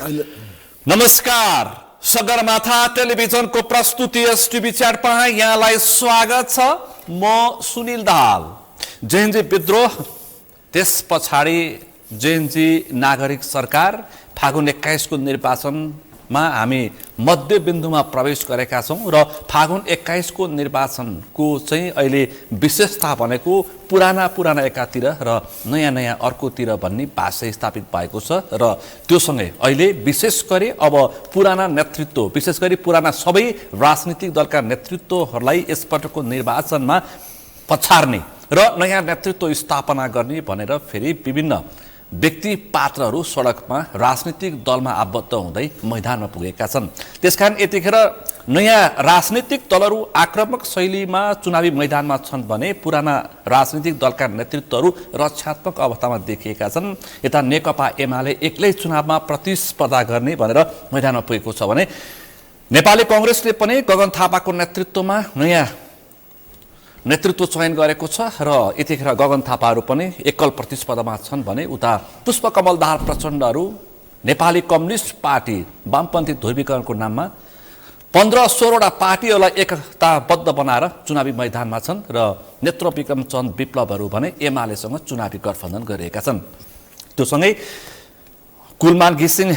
नमस्कार, सगरमाथा टेलिभिजनको प्रस्तुति एसटिभी च्याटमा यहाँलाई स्वागत छ। म सुनिल दाहाल। जेएनजी विद्रोह, त्यस पछाडि जेएनजी नागरिक सरकार, फागुन 21 को निर्वाचनमा हामी मध्यबिन्दुमा प्रवेश गरेका छौं र फागुन 21 को निर्वाचनको चाहिँ अहिले विशेषता भनेको पुराना एकातिर र नयाँ अर्कोतिर भन्ने भाष्य स्थापित भएको छ र त्यो सँगै अहिले विशेष गरी अब पुराना नेतृत्व, विशेष गरी पुराना सबै राजनीतिक दलका नेतृत्वहरूलाई यसपटकको निर्वाचनमा पछार्ने र नयाँ नेतृत्व स्थापना गर्ने भनेर फेरि विभिन्न व्यक्ति पात्रहरू सडकमा राजनीतिक दलमा आबद्ध हुँदै मैदानमा पुगेका छन्। त्यसकारण यतिखेर नयाँ राजनीतिक दलहरू आक्रामक शैलीमा चुनावी मैदानमा छन् भने पुराना राजनीतिक दलका नेतृत्वहरू रक्षात्मक अवस्थामा देखिएका छन्। यता नेकपा एमाले एक्लै चुनावमा प्रतिस्पर्धा गर्ने भनेर मैदानमा पुगेको छ भने नेपाली कांग्रेसले पनि गगन थापाको नेतृत्वमा नयाँ नेतृत्व चयन गरेको छ र यतिखेर गगन थापाहरू पनि एकल प्रतिस्पर्धामा छन् भने उता पुष्पकमल दाहाल प्रचण्डहरू नेपाली कम्युनिस्ट पार्टी वामपन्थी ध्रुवीकरणको नाममा 15-16 वटा पार्टीहरूलाई एकताबद्ध बनाएर चुनावी मैदानमा छन् र नेत्रविक्रम चन्द विप्लवहरू भने एमालेसँग चुनावी गठबन्धन गरिरहेका छन्। त्यो सँगै कुलमान घिसिङ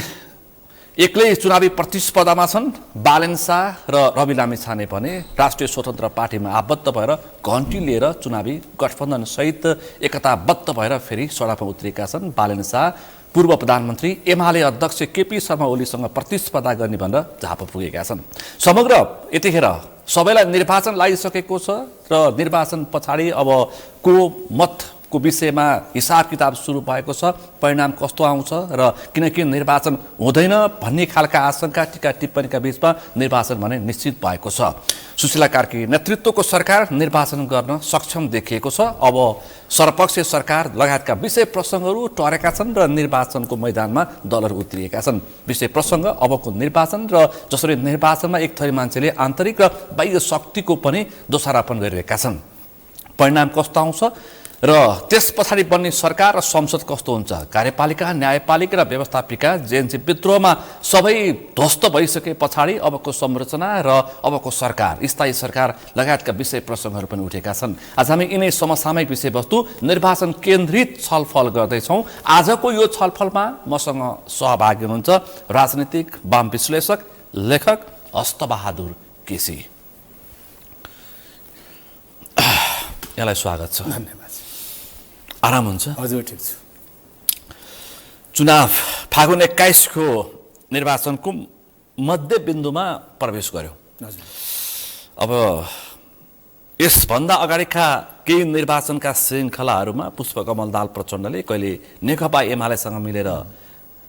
एक्लै चुनावी प्रतिस्पर्धामा छन्। बालेन शाह र रवि लामिछाने भने राष्ट्रिय स्वतन्त्र पार्टीमा आबद्ध भएर घन्टी लिएर चुनावी गठबन्धन सहित एकताबद्ध भएर फेरि सडकमा उत्रिएका छन्। बालेन शाह पूर्व प्रधानमन्त्री एमाले अध्यक्ष केपी शर्मा ओलीसँग प्रतिस्पर्धा गर्ने भनेर झापा पुगेका छन्। समग्र यतिखेर सबैलाई निर्वाचन लागिसकेको छ र निर्वाचन पछाडि अब को मतको विषयमा हिसाब किताब सुरु भएको छ। परिणाम कस्तो आउँछ र किनकि निर्वाचन हुँदैन भन्ने खालका आशंका टीका टिप्पणीका बीचमा निर्वाचन भने निश्चित भएको छ। सुशीला कार्की नेतृत्वको सरकार निर्वाचन गर्न सक्षम देखिएको छ। अब सर्वपक्षीय सरकार लगायतका विषय प्रसङ्गहरू टरेका छन् र निर्वाचनको मैदानमा दलहरू उत्रिएका छन्। विषय प्रसङ्ग अबको निर्वाचन र जसरी निर्वाचनमा एक थरी मान्छेले आन्तरिक र बाह्य शक्तिको पनि दोषारोपण गरिरहेका छन्। परिणाम कस्तो आउँछ र त्यस पछाडि बन्ने सरकार र संसद कस्तो हुन्छ, कार्यपालिका, न्यायपालिका र व्यवस्थापिका जेएनजी विद्रोहमा सबै ध्वस्त भइसके पछाडि अबको संरचना र अबको सरकार, स्थायी सरकार लगायतका विषय प्रसङ्गहरू पनि उठेका छन्। आज हामी यिनै समसामयिक विषयवस्तु निर्वाचन केन्द्रित छलफल गर्दैछौँ। आजको यो छलफलमा मसँग सहभागी हुनुहुन्छ राजनीतिक वाम विश्लेषक लेखक हस्तबहादुर केसी। यहाँलाई स्वागत छ। धन्यवाद। आराम हुन्छ? हजुर, ठिक छु। चुनाव फागुन 21 को निर्वाचनको मध्यबिन्दुमा प्रवेश गर्यो। हजुर। अब यसभन्दा अगाडिका केही निर्वाचनका श्रृङ्खलाहरूमा पुष्पकमल दाहाल प्रचण्डले कहिले नेकपा एमालेसँग मिलेर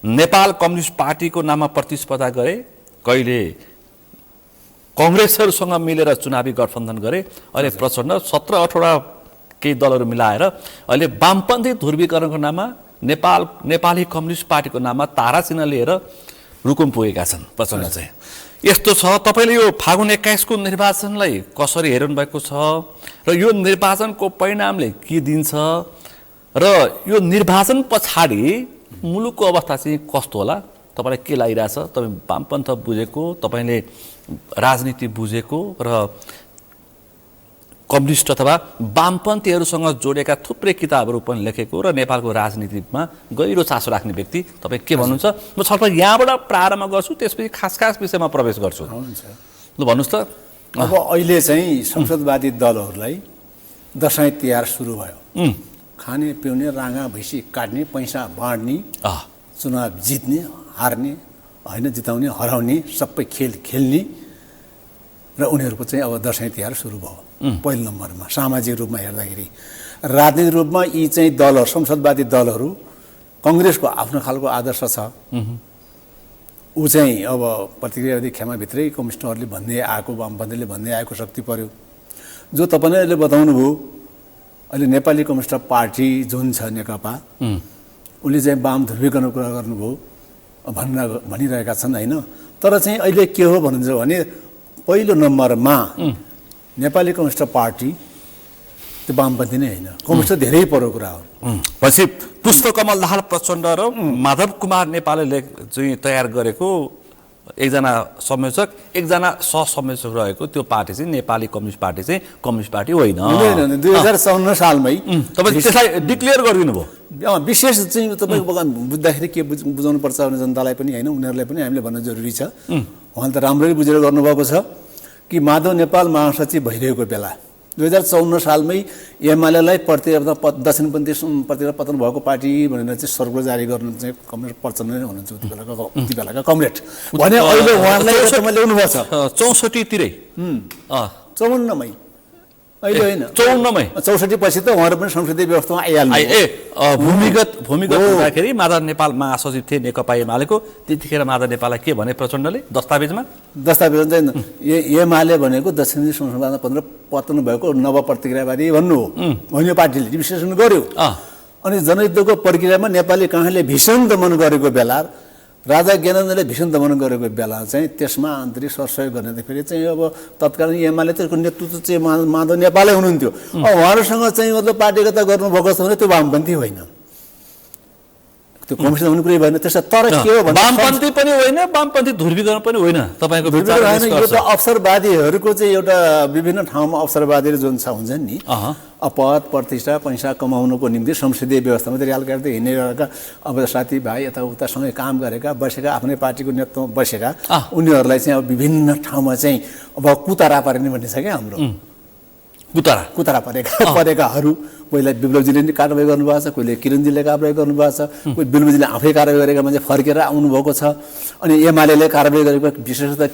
नेपाल कम्युनिस्ट पार्टीको नाममा प्रतिस्पर्धा गरे, कहिले कांग्रेसहरूसँग मिलेर चुनावी गठबन्धन गरे। अहिले प्रचण्ड 17-18 केही दलहरू मिलाएर अहिले वामपन्थी ध्रुवीकरणको नाममा नेपाली कम्युनिस्ट पार्टीको नाममा तारा चिन्ह लिएर रुकुम पुगेका छन् प्रचण्ड चाहिँ। यस्तो छ, तपाईँले यो फागुन 21 को निर्वाचनलाई कसरी हेर्नु भएको छ र यो निर्वाचनको परिणामले के दिन्छ र यो निर्वाचन पछाडि मुलुकको अवस्था चाहिँ कस्तो होला, तपाईँलाई के लागिरहेछ? तपाईँ वामपन्थ बुझेको, तपाईँले राजनीति बुझेको र कम्युनिस्ट अथवा वामपन्थीहरूसँग जोडेका थुप्रै किताबहरू पनि लेखेको र नेपालको राजनीतिमा गहिरो चासो राख्ने व्यक्ति तपाईँ के भन्नुहुन्छ? म छलफल यहाँबाट प्रारम्भ गर्छु, त्यसपछि खास विषयमा प्रवेश गर्छु। ल भन्नुहोस् त। अब अहिले चाहिँ संसदवादी दलहरूलाई दसैँ तिहार सुरु भयो। खाने पिउने, राँगा भैँसी काट्ने, पैसा बाँड्ने, चुनाव जित्ने हार्ने होइन, जिताउने हराउने सबै खेल खेल्ने र उनीहरूको चाहिँ अब दसैँ तिहार सुरु भयो। पहिलो नम्बरमा सामाजिक रूपमा हेर्दाखेरि, राजनीतिक रूपमा यी चाहिँ दलहरू, संसदवादी दलहरू, कङ्ग्रेसको आफ्नो खालको आदर्श छ। ऊ चाहिँ अब प्रतिक्रियावादी खेमाभित्रै कम्युनिस्टहरूले भन्दै आएको, वामपन्थीले भन्दै आएको शक्ति पर्यो। जो तपाईँले अहिले बताउनु भयो, अहिले नेपाली कम्युनिस्ट पार्टी जुन छ नेकपा, उसले चाहिँ वाम ध्रुवीकरणको कुरा गर्नुभयो भनिरहेका छन् होइन। तर चाहिँ अहिले के हो भन्नुहुन्छ भने पहिलो नम्बरमा नेपाली कम्युनिस्ट पार्टी त्यो वामपन्थी नै होइन, कम्युनिस्ट धेरै परको कुरा हो। पछि पुष्पकमल दाहाल प्रचण्ड र माधव कुमार नेपालले चाहिँ तयार गरेको एकजना संयोजक एकजना सहसंयोजक रहेको त्यो पार्टी चाहिँ नेपाली कम्युनिस्ट पार्टी चाहिँ कम्युनिस्ट पार्टी होइन। 2054 सालमै तपाईँ त्यसलाई डिक्लेयर गरिदिनु भयो। विशेष चाहिँ तपाईँको बुझ्दाखेरि के बुझाउनु पर्छ भने जनतालाई पनि होइन, उनीहरूलाई पनि हामीले भन्न जरुरी छ। उहाँले त राम्ररी बुझेर गर्नुभएको छ कि माधव नेपाल महासचिव भइरहेको बेला 2054 सालमै एमालेलाई दक्षिणपन्थी प्रतिक्रिया पतन भएको पार्टी भनेर चाहिँ सर्कुलर जारी गर्नु चाहिँ कमरेड प्रचण्ड नै हुनुहुन्छ उति बेलाका कमरेड भने अहिले उहाँलाई ल्याउनु भएको छ 64 तिरै 54 मै अहिले होइन 54 मै 64 पछि त उहाँहरू पनि संसदीय व्यवस्थामा आइहाल्नु। भूमिगत हुँदाखेरि माधव नेपाल महासचिव थिए नेकपा एमालेको, त्यतिखेर माधव नेपाललाई के भने प्रचण्डले दस्तावेजमा चाहिँ एमाले भनेको दक्षिणी संसदमा पतन भएको नव प्रतिक्रियावादी भन्नु हो भन्ने पार्टीले विश्लेषण गर्यो। अनि जनयुद्धको प्रक्रियामा नेपाली काँखाले भीषण दमन गरेको बेला, राजा ज्ञानेन्द्रले भीषण दमन गरेको बेला चाहिँ त्यसमा आन्तरिक सरसहयोग गर्नेखेरि चाहिँ अब तत्कालीन एमाले त्यसको नेतृत्व चाहिँ माधव नेपालै हुनुहुन्थ्यो। उहाँहरूसँग चाहिँ मतलब पार्टीगत गर्नुभएको छ भने त्यो वामपन्थी होइन, त्यो कम्युनिस्ट हुने कुरै भएन। त्यसो तर के हो भने वामपन्थी पनि होइन, वामपन्थी ध्रुवीकरण पनि होइन। तपाईँको विचार होइन, यो त अवसरवादीहरूको चाहिँ एउटा विभिन्न ठाउँमा अवसरवादीहरू जुन छ हुन्छन् नि, पद प्रतिष्ठा पैसा कमाउनुको निम्ति संसदीय व्यवस्थामा रियाल गर्दै हिँडेका अब साथीभाइ यताउतासँगै काम गरेका बसेका आफ्नै पार्टीको नेतृत्वमा बसेका उनीहरूलाई चाहिँ अब विभिन्न ठाउँमा चाहिँ अब कुतारा पार्ने भन्ने छ क्या हाम्रो कुतारा परेकाहरू पहिला विप्लवजीले नि कारवाही गर्नुभएको छ, कोहीले किरणजीले कारवाही गर्नुभएको छ, कोही विप्लवजीले आफै कारवाही गरेका मान्छे फर्केर आउनुभएको छ। अनि एमाले कारवाही गरेको विशेषतः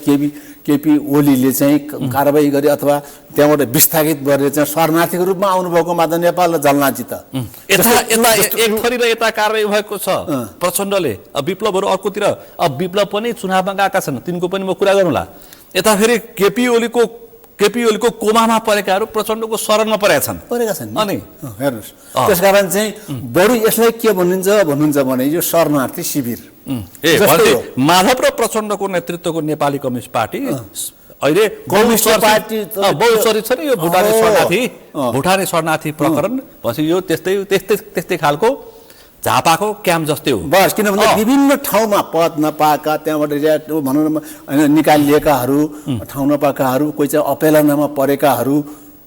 केपी ओलीले चाहिँ कारवाही गरे अथवा त्यहाँबाट विस्थापित गरेर चाहिँ शरणार्थीको रूपमा आउनुभएको माधव नेपाल र झलनाथजी त एक थरी र यता कारवाही भएको छ प्रचण्डले। विप्लवहरू अर्कोतिर अब विप्लव पनि चुनावमा गएका छन्, तिनको पनि म कुरा गरौँला। यता फेरि केपी ओलीको कोमामा परेकाहरू प्रचण्डको शरणमा परेका छन् अनि हेर्नुहोस्, त्यसकारण चाहिँ बरु यसलाई के भन्नुहुन्छ भने यो शरणार्थी शिविर माधव र प्रचण्डको नेतृत्वको नेपाली कम्युनिस्ट पार्टी अहिले कम्युनिस्ट पार्टी बहुचर्चित छ नि यो भुटानी शरणार्थी प्रकरण। पछि यो त्यस्तै खालको झापाको क्याम्प जस्तै हो बस। किनभने विभिन्न ठाउँमा पद नपाएका त्यहाँबाट भनौँ न निकालिएकाहरू, ठाउँ नपाएकाहरू, कोही चाहिँ अपेलनामा परेकाहरू,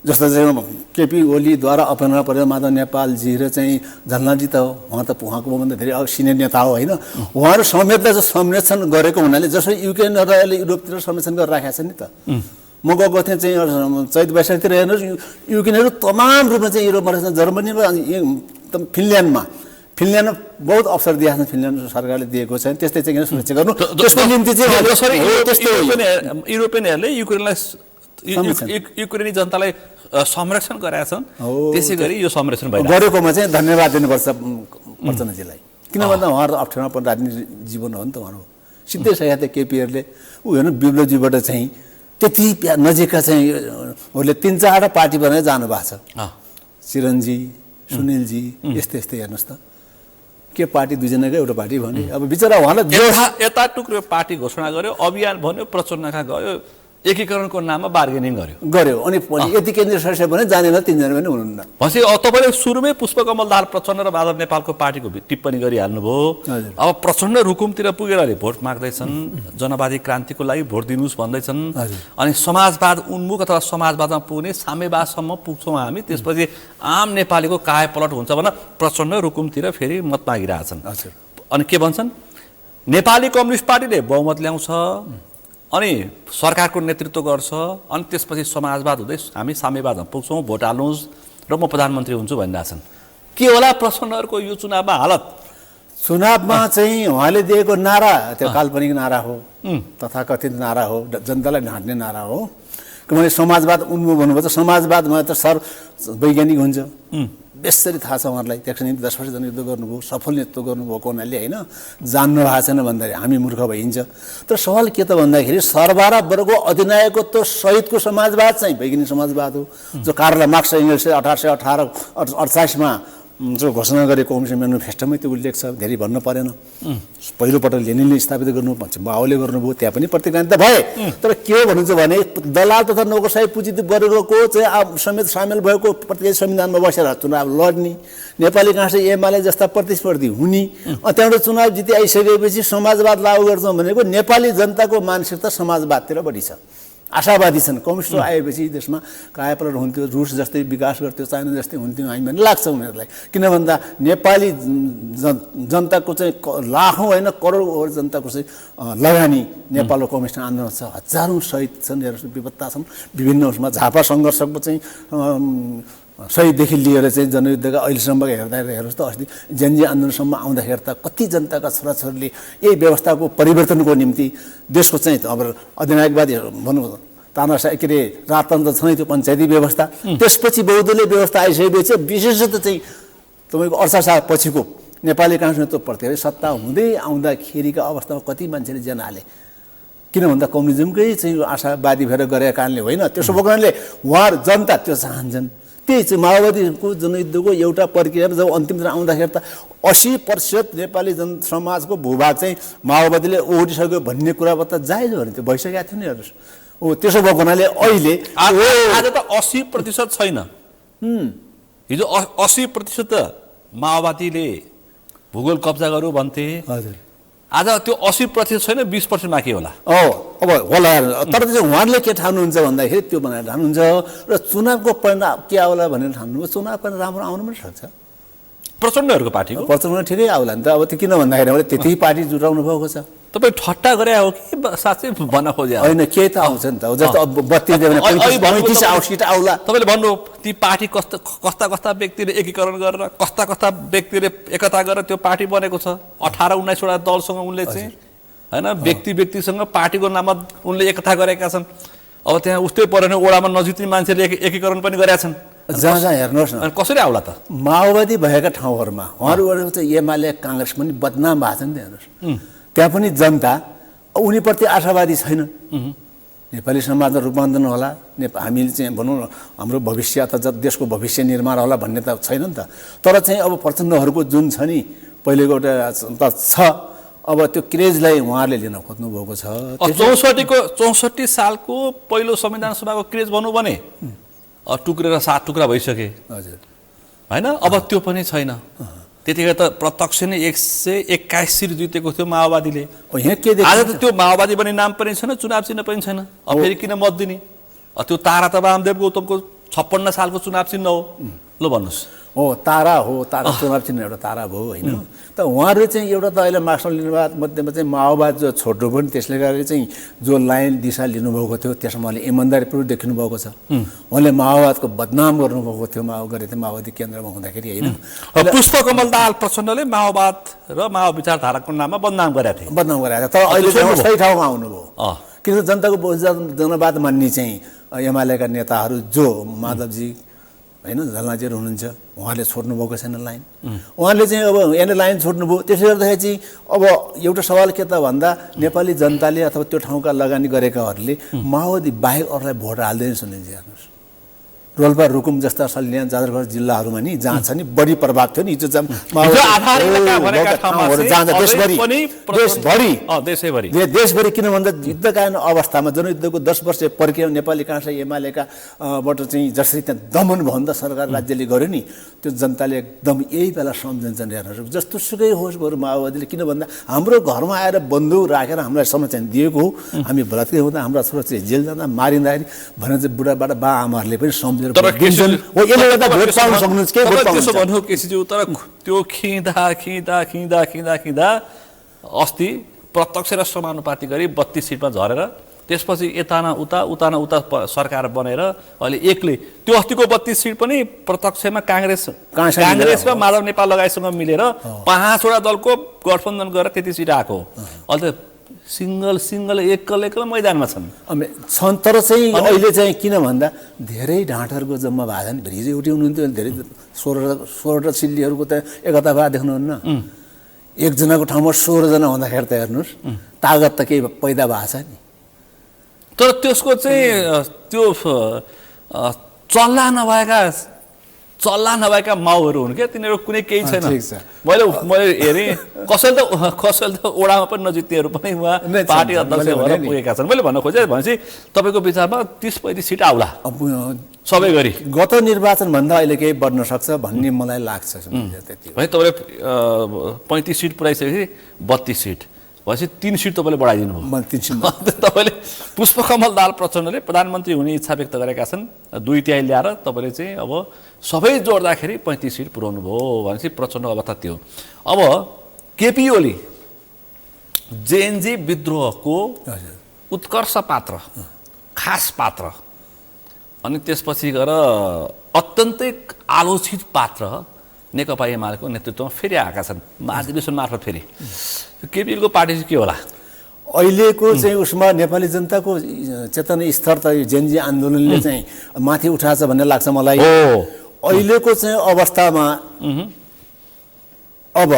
जस्तो चाहिँ केपी ओलीद्वारा अपेलनामा परेर माधव नेपालजी र चाहिँ झलनाथजी त उहाँ त उहाँको भन्दा धेरै सिनियर नेता हो होइन, उहाँहरू समेतलाई चाहिँ संरक्षण गरेको हुनाले जसरी युक्रेन र युरोपतिर संरक्षण गरेर राखेका छन् नि त। म गएको थिएँ चाहिँ चैत वैशाखतिर हेर्नुहोस्, युक्रेनहरू तमाम रूपमा चाहिँ युरोपमा रहेछन्, जर्मनीमा फिनल्यान्डमा बहुत अवसर दिएको छ, फिनल्यान्ड सरकारले दिएको छ। त्यस्तै चाहिँ सुरक्षा गर्नु त्यसको निम्ति चाहिँ युरोपियनहरूले युक्रेनी जनतालाई संरक्षण गरेका छन्, त्यसै गरी यो संरक्षण गरेकोमा चाहिँ धन्यवाद दिनुपर्छ प्रचण्डजीलाई। किन भन्दा उहाँहरू अप्ठ्यारोमा पनि राजनीतिक जीवन हो नि त उहाँहरू सिधै सही केपीहरूले ऊ हेर्नु विप्लवजीबाट चाहिँ त्यति नजिकका चाहिँ उसले 3-4 पार्टी बनाएर जानुभएको छ, चिरञ्जी सुनिलजी यस्तै हेर्नुहोस् त के पार्टी दुईजनाकै एउटा पार्टी भने अब बिचरा उहाँलाई यता टुक्रो पार्टी घोषणा गर्यो, अभियान भन्यो, प्रचण्डका गयो, एकीकरणको नाममा बार्गेनिङ गर्यो अनि यति केन्द्रीय सदस्य भने जानेन, 3 जना पनि हुनुहुन्न। पछि तपाईँले सुरुमै पुष्पकमल दाहाल प्रचण्ड र माधव नेपालको पार्टीको टिप्पणी गरिहाल्नुभयो। अब प्रचण्ड रुकुमतिर पुगेर अहिले भोट माग्दैछन्, जनवादी क्रान्तिको लागि भोट दिनुहोस् भन्दैछन्। अनि समाजवाद उन्मुख अथवा समाजवादमा पुग्ने साम्यवादसम्म पुग्छौँ हामी, त्यसपछि आम नेपालीको कायापलट हुन्छ भनेर प्रचण्ड रुकुमतिर फेरि मत मागिरहेछन्। अनि के भन्छन्, नेपाली कम्युनिस्ट पार्टीले बहुमत ल्याउँछ अनि सरकारको नेतृत्व गर्छ, अनि त्यसपछि समाजवाद हुँदै हामी साम्यवादमा पुग्छौँ, भोट हाल्नुहोस् र म प्रधानमन्त्री हुन्छु भनिरहेछन्। के होला प्रचण्डहरूको यो चुनावमा हालत? चुनावमा चाहिँ उहाँले दिएको नारा त्यो काल्पनिक नारा हो, तथाकथित नारा हो, जनतालाई ढाँट्ने नारा हो। किनभने समाजवाद उन्मुख भन्नुभयो त समाजवादमा त वैज्ञानिक हुन्छ, बेसरी थाहा छ उहाँहरूलाई। त्यसको निम्ति 10 वर्ष जनयुद्ध गर्नुभयो, सफल नेतृत्व गर्नुभएको हुनाले होइन, जान्नु भएको छैन भन्दाखेरि हामी मूर्ख भइन्छ। तर सवाल के त भन्दाखेरि सर्वहारा वर्गको अधिनायकत्व सहितको समाजवाद चाहिँ वैज्ञानिक समाजवाद हो, जो कार्ल मार्क्स एङ्गल्सले 1848-48 मा जो घोषणा गरेको कम्युनिस्ट म्यानिफेस्टोमै त्यो उल्लेख छ, धेरै भन्न परेन। पहिलोपटक लेनिनले स्थापित गर्नु भन्छ, माओले गर्नुभयो, त्यहाँ पनि प्रतिक्रान्ति भए। तर के हो भन्नुहुन्छ भने दलाल तथा नौकरशाही पुँजी वर्गको चाहिँ समेत सामेल भएको प्रत्येक संविधानमा बसेर चुनाव लड्ने, नेपाली काङ्ग्रेस एमाले जस्ता प्रतिस्पर्धी हुने, त्यहाँबाट चुनाव जिती आइसकेपछि समाजवाद लागू गर्छौँ भनेको नेपाली जनताको मानसिकता समाजवादतिर बढी छ, आशावादी छन्। कम्युनिस्ट आएपछि देशमा कायापलट हुन्थ्यो, रुस जस्तै विकास गर्थ्यो, चाइना जस्तै हुन्थ्यो हामी भन्ने लाग्छ उनीहरूलाई। किन भन्दा नेपाली जनताको चाहिँ लाखौँ होइन करोडौँ जनताको चाहिँ लगानी नेपालको कम्युनिस्ट आन्दोलन छ, हजारौँ शहीद छन्, विपत्ता छन्, विभिन्न उसमा झापा सङ्घर्षको चाहिँ शहीददेखि लिएर चाहिँ जनयुद्धका अहिलेसम्म हेर्नुहोस् त, अस्ति जनजी आन्दोलनसम्म आउँदाखेरि त कति जनताका छोराछोरीले यही व्यवस्थाको परिवर्तनको निम्ति देशको चाहिँ अब अधिनायकवादी भनौँ तानाशाही के अरे राजतन्त्र छ त्यो पञ्चायती व्यवस्था, त्यसपछि बहुदलीय व्यवस्था आइसकेपछि विशेषतः चाहिँ तपाईँको 68 साल पछिको नेपाली काङ्ग्रेस नेतृत्वप्रति सत्ता हुँदै आउँदाखेरिका अवस्थामा कति मान्छेले ज्यान हाले। किन भन्दा कम्युनिजमकै चाहिँ आशावादी भएर गरेका कारणले होइन, त्यसो भएको कारणले उहाँहरू जनता त्यो चाहन्छन्। त्यही चाहिँ माओवादीको जनयुद्धको एउटा प्रक्रिया जब अन्तिमतिर आउँदाखेरि त 80% नेपाली समाजको भूभाग चाहिँ माओवादीले ओगटिसक्यो भन्ने कुराबाट त जायज हो भने त्यो भइसकेको थियो नि। हेर्नुहोस् त्यसो भएको हुनाले अहिले आज त 80% छैन, हिजो 80% माओवादीले भूगोल कब्जा गर्यो भन्थे। हजुर आज त्यो 80% छैन, 20% बाँकी होला। अब होला, तर चाहिँ उहाँहरूले के ठान्नुहुन्छ भन्दाखेरि त्यो भनेर ठान्नुहुन्छ र चुनावको परिणाम के आउला भनेर ठान्नुभयो। चुनाव परिणाम राम्रो आउनु पनि सक्छ, प्रचण्डहरूको पार्टीको प्रचण्ड ठिकै आउला नि त। अब त्यो किन भन्दाखेरि त्यति पार्टी जुटाउनु भएको छ। तपाईँ ठट्टा गरे हो कि साँच्चै भन्न खोजे होइन, केही त आउँछ नि त। जस्तो अब 32 दियो भने 35 सीट आउला। तपाईँले भन्नु ती पार्टी कस्ता व्यक्तिले एकीकरण गरेर कस्ता व्यक्तिले एकता गरेर त्यो पार्टी बनेको छ। 18-19वटा दलसँग उनले चाहिँ होइन व्यक्तिसँग पार्टीको नाममा उनले एकता गरेका छन्। अब त्यहाँ उस्तै परेन, ओडामा नजिक्ने मान्छेले एकीकरण पनि गरेका छन्। जहाँ जहाँ हेर्नुहोस् न कसरी आउला त माओवादी भएका ठाउँहरूमा उहाँहरू चाहिँ एमाले काङ्ग्रेस पनि बदनाम भएको छ नि। हेर्नुहोस् त्यहाँ पनि जनता उनीप्रति आशावादी छैन। नेपाली समाजमा रूपान्तरण होला, हामीले चाहिँ भनौँ हाम्रो भविष्य अथवा देशको भविष्य निर्माण होला भन्ने त छैन नि त। तर चाहिँ अब प्रचण्डहरूको जुन छ नि पहिलेको एउटा छ, अब त्यो क्रेजलाई उहाँहरूले लिन खोज्नु भएको छ। 64 सालको पहिलो संविधान सभाको क्रेज भन्नु भने टुक्रेर 7 टुक्रा भइसके। हजुर होइन, अब त्यो पनि छैन। त्यतिखेर त प्रत्यक्ष नै 121 सिट जितेको थियो माओवादीले। यहाँ के आज त त्यो माओवादी भन्ने नाम पनि छैन, चुनाव चिन्ह पनि छैन। अब फेरि किन मत दिने? त्यो तारा त वामदेव गौतमको 56 सालको चुनाव चिन्ह हो। ल भन्नुहोस्। हो तारा हो, तारा चुनाव चिन्ह एउटा तारा भयो होइन। त उहाँहरूले चाहिँ एउटा त अहिले मार्क्सवादी लिनुभयो मध्येमा चाहिँ माओवाद जो छोड्नु पनि त्यसले गर्दा चाहिँ जो लाइन दिशा लिनुभएको थियो त्यसमा उहाँले इमान्दारीपूर्वक देखिनु भएको छ। उहाँले माओवादको बदनाम गर्नुभएको थियो माओवादी केन्द्रमा हुँदाखेरि होइन। पुष्पकमल दाहाल प्रचण्डले माओवाद र माओ विचारधाराको नाममा बदनाम गरेका थिए। बदनाम गरेका थिए, तर अहिले चाहिँ सही ठाउँमा आउनुभयो। किनभने जनताको जनवाद मान्ने चाहिँ एमालेका नेताहरू जो माधवजी होइन झलनाजीहरू हुनुहुन्छ, उहाँले छोड्नुभएको छैन लाइन। उहाँले चाहिँ अब यहाँले लाइन छोड्नुभयो। त्यसले गर्दाखेरि चाहिँ अब एउटा सवाल के त भन्दा नेपाली जनताले अथवा त्यो ठाउँका लगानी गरेकाहरूले माओवादी बाहेक अरूलाई भोट हाल्दैन सुनिन्छ। हेर्नुहोस् रोल्पा रुकुम जस्ता सल्यान जाजरकोट जिल्लाहरूमा नि जहाँ छ नि बढी प्रभाव थियो नि देशभरि। किन भन्दा युद्धकालीन अवस्थामा जनयुद्धको 10 वर्ष प्रक्रिया नेपाली काङ्ग्रेस एमालेका बाट चाहिँ जसरी त्यहाँ दमन भयो नि त सरकार राज्यले गर्यो नि, त्यो जनताले एकदम यही बेला सम्झन्छन्। हेर्नुहोस् जस्तो सुकै होस् बरु माओवादीले, किन भन्दा हाम्रो घरमा आएर बन्दुक राखेर हामीलाई समस्या दिएको हो, हामी बलात्कार हुँदा हाम्रा छोराछोरी जेल जाँदा मारिँदाखेरि भनेर चाहिँ बुढाबाट बा आमाहरूले पनि सम्झ। तर त्यसो भन्नु केसीज्यू, तर त्यो खिँदा अस्ति प्रत्यक्ष र समानुपाती गरी 32 सिटमा झरेर त्यसपछि यता न उता सरकार बनेर अहिले एक्लै त्यो अस्तिको 32 सिट पनि प्रत्यक्षमा काङ्ग्रेस र माधव नेपाल लगायतसँग मिलेर 5वटा दलको गठबन्धन गरेर त्यति सिट आएको। अहिले त सिङ्गल एक्लै मैदानमा छन्। तर चाहिँ अहिले चाहिँ किन भन्दा धेरै ढाँटहरूको जम्मा भएको छ नि। हिजो एउटै हुनुहुन्थ्यो, धेरै 16 सिल्लीहरूको त एकता भए देख्नुहुन्न। एकजनाको ठाउँमा 16 जना हुँदाखेरि त हेर्नुहोस् तागत त केही पैदा भएको छ नि। तर त्यसको चाहिँ त्यो चल्ला नभएका चल्ला नभएका माउहरू हुन् क्या तिनीहरू कुनै केही छैन ठिक छ। मैले हेरेँ कसैले त ओडामा पनि नजित्नेहरू पनि उहाँ नै छन्, पार्टी अध्यक्ष मैले भएर भने नि। पुगेका छन् मैले भन्न खोजेँ भनेपछि तपाईँको विचारमा 30-35 सिट आउला अब सबै गरी गत निर्वाचनभन्दा अहिले केही बढ्न सक्छ भन्ने मलाई लाग्छ त्यति हो। भने तपाईँले 35 सिट पुऱ्याइसकेपछि 32 सिट भनेपछि 3 सिट तपाईँले बढाइदिनु भयो म 300 तपाईँले पुष्पकमल दाहाल प्रचण्डले प्रधानमन्त्री हुने इच्छा व्यक्त गरेका छन् 2/3 ल्याएर तपाईँले चाहिँ अब सबै जोड्दाखेरि 35 सिट पुर्याउनु भयो भनेपछि प्रचण्डको अवस्था त्यो। अब केपी ओली जेएनजी विद्रोहको हजुर। उत्कर्ष पात्र खास पात्र अनि त्यसपछि गएर अत्यन्तै आलोचित पात्र नेकपा एमालेको नेतृत्वमा फेरि आएका छन् महाधिवेशन मार्फत फेरि केपीएलको पार्टी चाहिँ के होला अहिलेको चाहिँ उसमा नेपाली जनताको चेतना स्तर त यो जेनजी आन्दोलनले चाहिँ माथि उठाएछ भन्ने लाग्छ मलाई। अहिलेको चाहिँ अवस्थामा अब